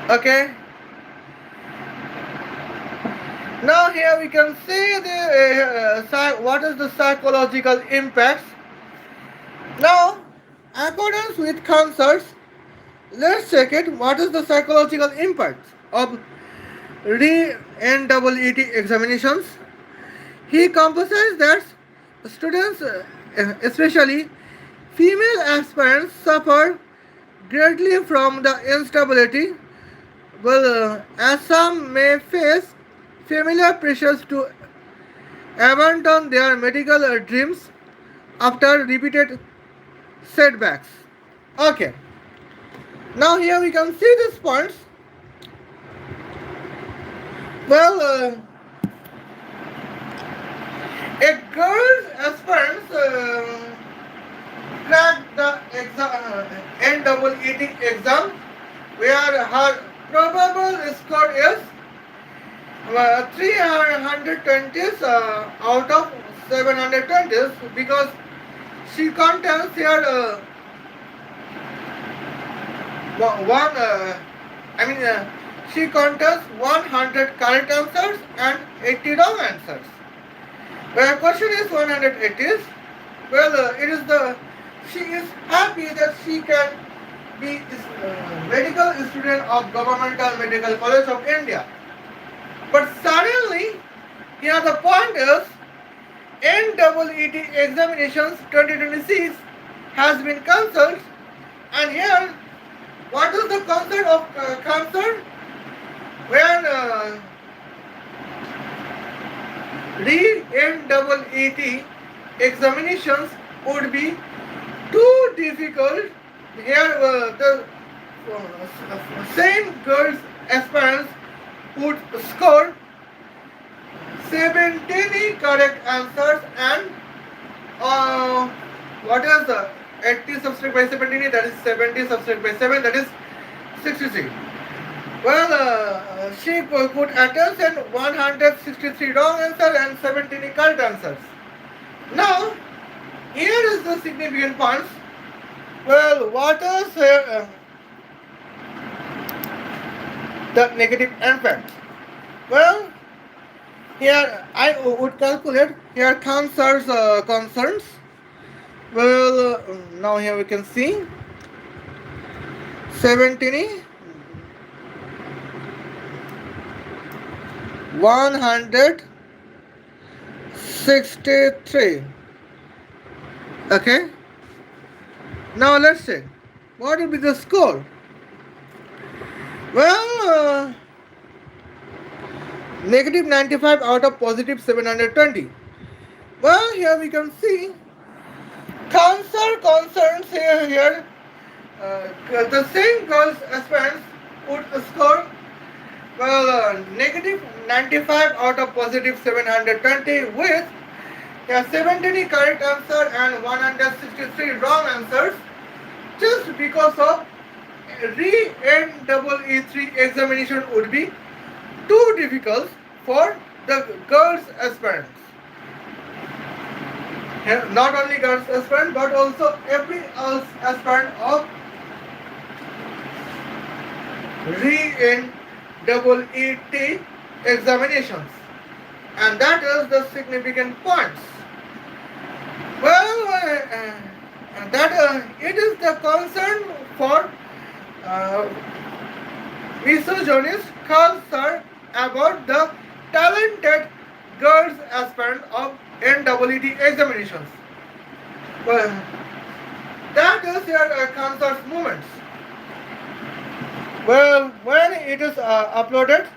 Okay, now here we can see the what is the psychological impacts. Now, accordance with cancers, let's check it. What is the psychological impact of NEET examinations. He emphasized that students, especially female aspirants, suffer greatly from the instability. Well, as some may face familiar pressures to abandon their medical dreams after repeated setbacks. Okay, now here we can see these points. Well, a girl's aspirants cracked the NEET exam where her probable score is 320 out of 720 because she contains here one she contains 100 correct answers and 80 wrong answers. The question is 180. Well, it is the she is happy that she can be medical student of Governmental Medical College of India. But suddenly, here the point is, NEET examinations 2026 has been cancelled, and here, what is the concept of concern? When NEET examinations would be too difficult. Here the same girls aspirants would score 17 correct answers and what is the 80 subtracted by 17, that is 70 subtracted by 7, that is 63. Well, she could attempt and 163 wrong answers and 17 correct answers. Now, here is the significant points. Well, what is the negative impact? Well, here I would calculate here concerns. Well, now here we can see 17 163. Okay, now let's see what will be the score. Well, negative 95 out of positive 720. Well, here we can see concerns here. The same girls aspirants would score negative 95 out of positive 720 with 70 correct answer and 163 wrong answers, just because of NEET examination would be too difficult for the girls aspirants. Not only girls aspirant but also every else aspirant of NEET examinations, and that is the significant points. Well, it is the concern for misogynist culture about the talented girls aspirant of NEET examinations. Well, that is your concerns movements. Well, when it is uploaded,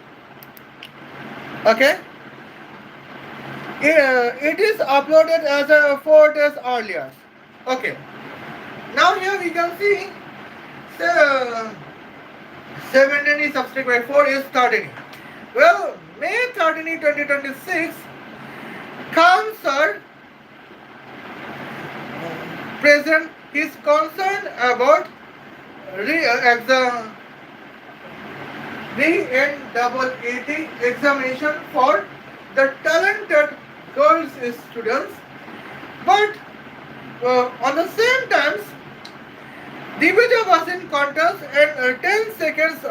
okay, it is uploaded as a 4 days earlier. Okay, now here we can see 17 subtracted by 4 is 13. Well, May 13, 2026, Cancer present his concern about NEET examination for the talented girls students, but on the same time, Divija Bhasin contest and 10 seconds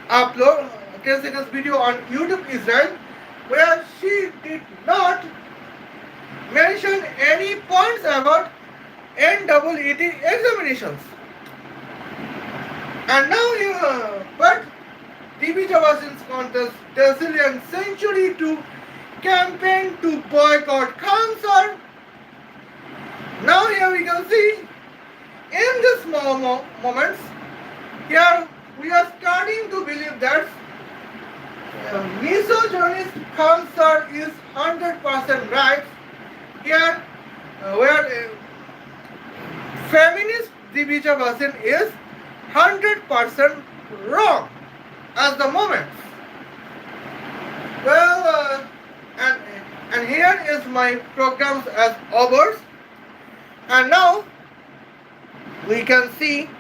upload 10 seconds video on YouTube Israel, where she did not mention any points about NEET examinations. And now but Divija Bhasin's contest Brazilian century to campaign to boycott cancer. Now here we can see in this moments here we are starting to believe that misogynist cancer is 100% right. Here where feminist Divija Bhasin is 100% wrong at the moment. Well, and here is my programs as overs, and now we can see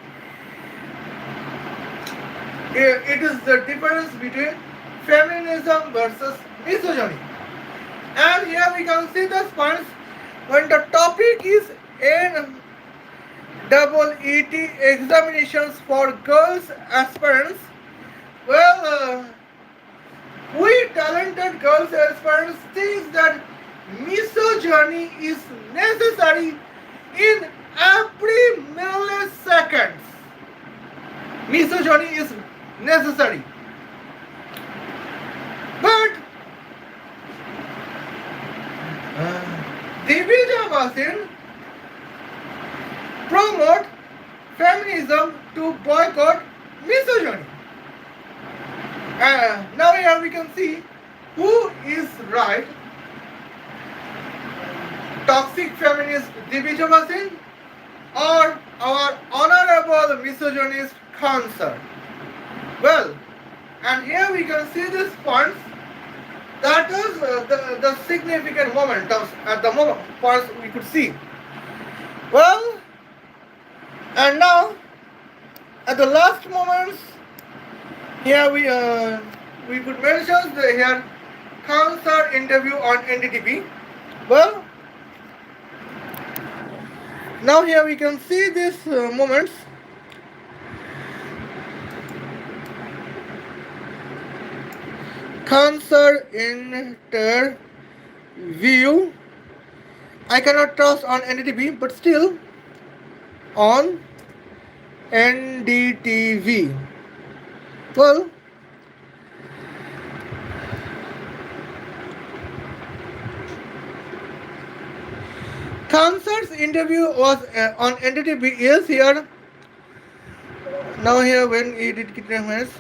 it is the difference between feminism versus misogyny. And here we can see the points when the topic is NEET examinations for girls aspirants. Well, we talented girls aspirants think that misogyny is necessary in every millisecond. Misogyny is necessary. But Divija Bhasin promote feminism to boycott misogyny. Now here we can see who is right. Toxic feminist Divija Bhasin or our honorable misogynist cancer. Well, and here we can see this points. That is the significant moment at the moment points we could see. Well, and now at the last moments here we could mention here cancer interview on NDTV. Well, now here we can see these moments. Cancer interview. I cannot trust on NDTV, but still on NDTV. Well, cancer's interview was on NDTV is here. Now here when he did kidnappers,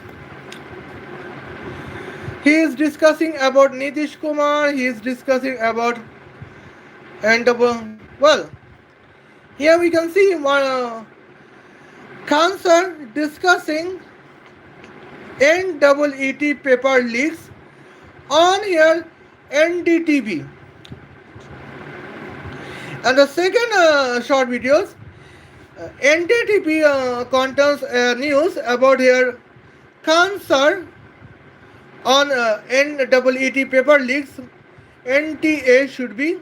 he is discussing about Nitish Kumar. He is discussing about well, here we can see one cancer discussing NEET paper leaks on here NDTV. And the second short videos, NDTV contains news about here cancer on NEET paper leaks. NTA should be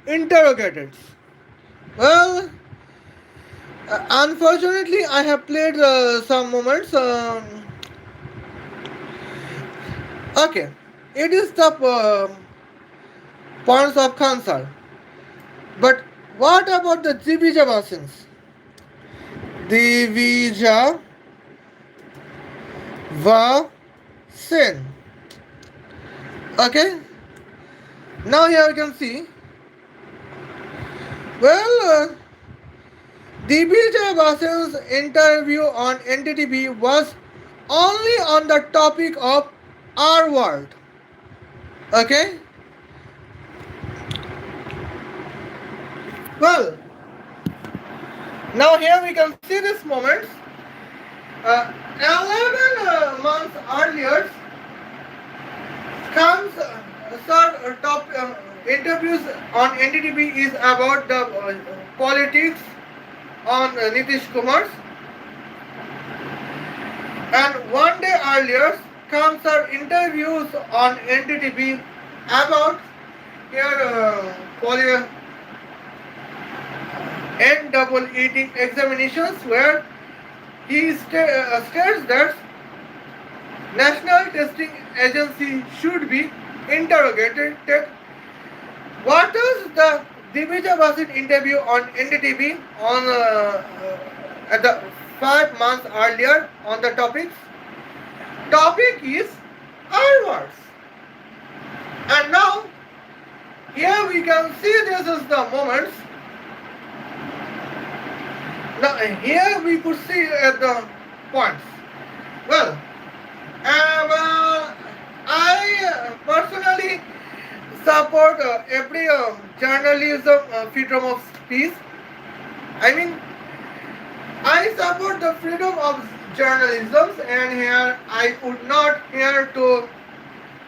interrogated. Well, unfortunately, I have played some moments. Okay, it is the points of cancer. But what about the Divija Bhasins? Divija Bhasin. Okay. Now here you can see. Well, Divija Bhasin's interview on NDTV was only on the topic of our world. Okay. Well, now here we can see this moment. 11 months earlier, comes top interviews on NDTV is about the politics on Nitish Kumar. And one day earlier comes our interviews on NDTV about here NEET examinations, where he states that National Testing Agency should be interrogated. What is the Divija Bhasin interview on NDTV on at the 5 months earlier on the topics? topic is R words. And now here we can see this is the moments. Now here we could see the points. Well, I personally support every journalism freedom of speech. I mean, I support the freedom of journalism, and here I would not here to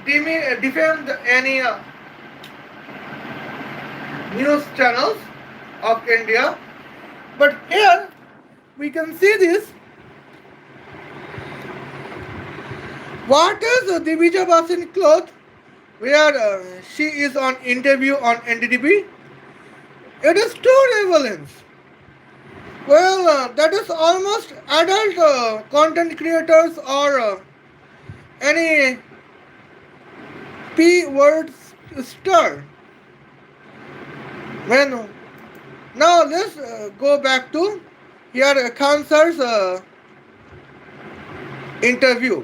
defend any news channels of India. But here we can see this. What is Divija Bhasin cloth where she is on interview on NDTV? It is too relevant. Well, that is almost adult content creators or any P words star. When now let's go back to here Khan's interview.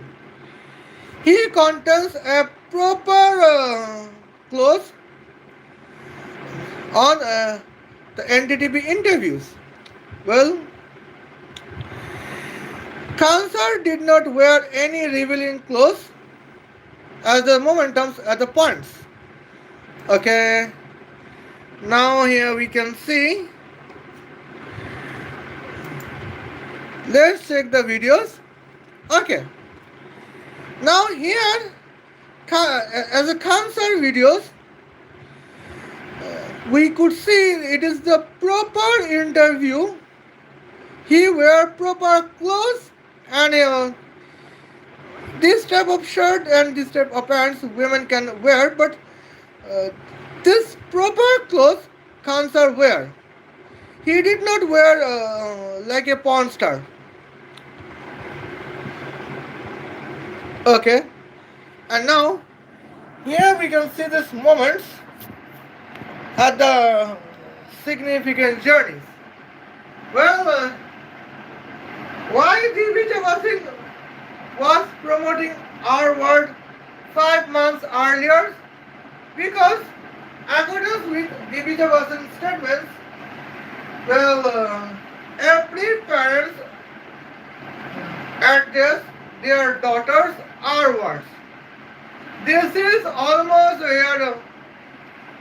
He contains a proper clothes on the NDTV interviews. Well, Khan did not wear any revealing clothes at the momentums at the points. Okay. Now here we can see. Let's check the videos. Okay. Now here, as a cancer videos, we could see it is the proper interview. He wear proper clothes and this type of shirt and this type of pants women can wear, but this proper clothes cancer wear. He did not wear like a porn star. Okay, and now here we can see these moments at the significant journeys. Well, why Divija Bhasin was promoting our word 5 months earlier? Because according with Divija Bhasin's statements, well, every parents address their daughters R words. This is almost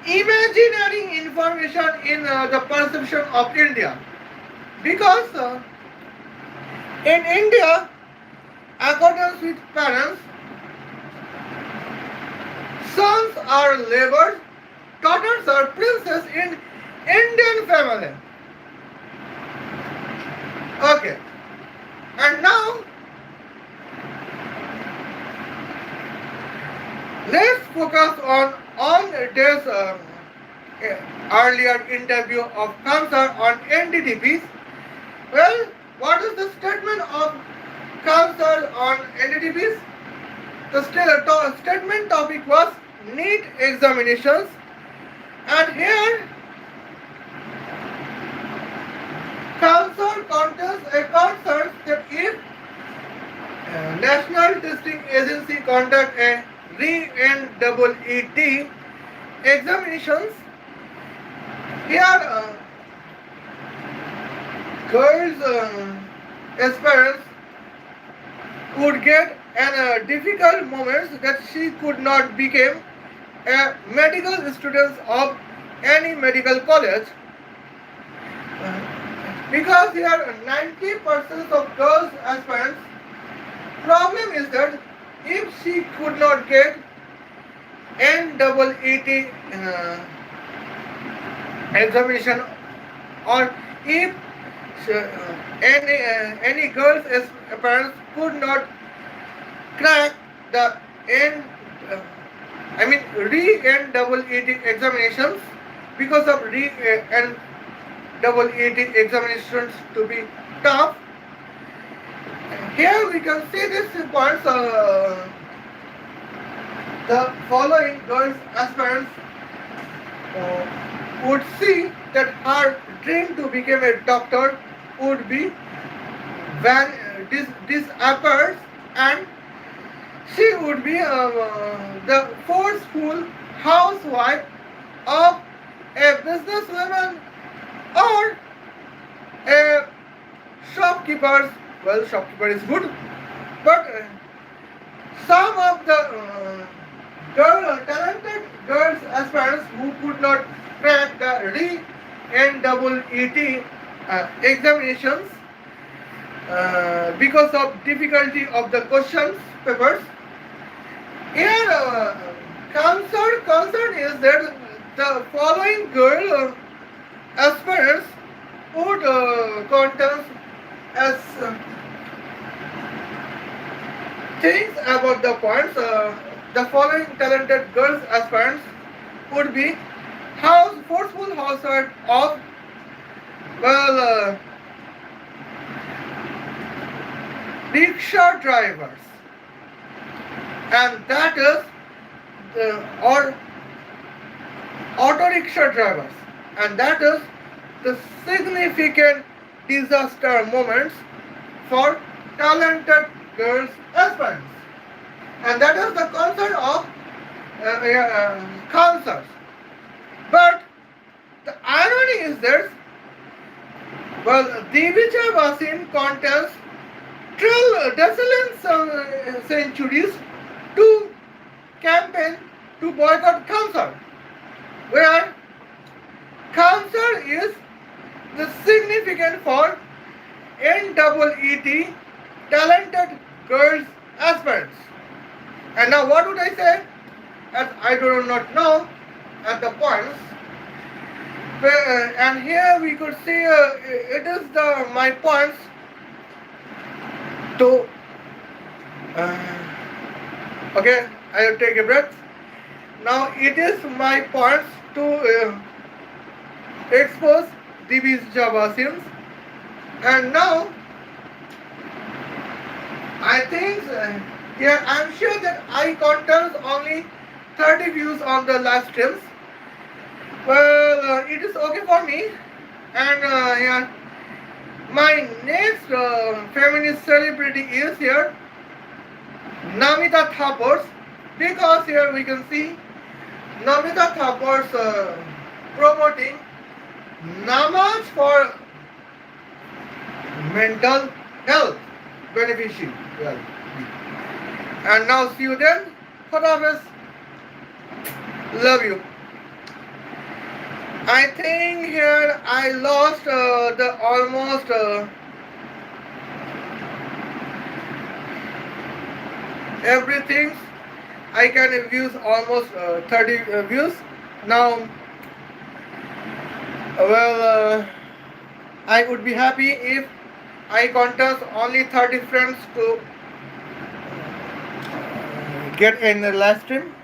imaginary information in the perception of India. Because in India, according with parents, sons are labors, daughters are princes in Indian family. Okay. And now, let's focus on this earlier interview of cancer on NDTV. Well, what is the statement of cancer on NDTV? The statement topic was NEET examinations, and here cancer contains a concern that if National Testing Agency conduct a NEET examinations, here girls aspirants would get an difficult moments that she could not become a medical student of any medical college, because here 90% of girls aspirants problem is that if she could not get NEET examination, or if any girls parents could not crack the NEET examinations, because of NEET examinations to be tough. Here we can see this points. The following girls aspirants would see that her dream to become a doctor would be disappears, and She would be the forceful housewife of a businesswoman or a shopkeeper. Well, shopkeeper is good, but some of the talented girls aspirants who could not crack the NEET examinations because of difficulty of the questions papers. Here, concern is that the following girl aspirants would contest as things about the points. The following talented girls aspirants would be forceful household of well rickshaw drivers, and that is or auto rickshaw drivers, and that is the significant disaster moments for talented girls aspirants, and that is the concern of concerts. But the irony is this: well, Divija Bhasin contest desolate centuries to campaign to boycott cancer, where cancer is the significant for NEET talented girls aspirants. And now what would I say? As I do not know at the points. And here we could see it is my points to okay, I will take a breath. Now it is my points to expose Divija Bhasin, and now I think yeah, I'm sure that I contest only 30 views on the live streams. Well, it is okay for me, and yeah, my next feminist celebrity is here, Namita Thapors, because here we can see Namita Thapors promoting namaz for mental health beneficial. Well, and now see you then. Khuda love you. I think here I lost the almost everything. I can views almost 30 views now. Well, I would be happy if I contest only 30 friends to get in the live stream.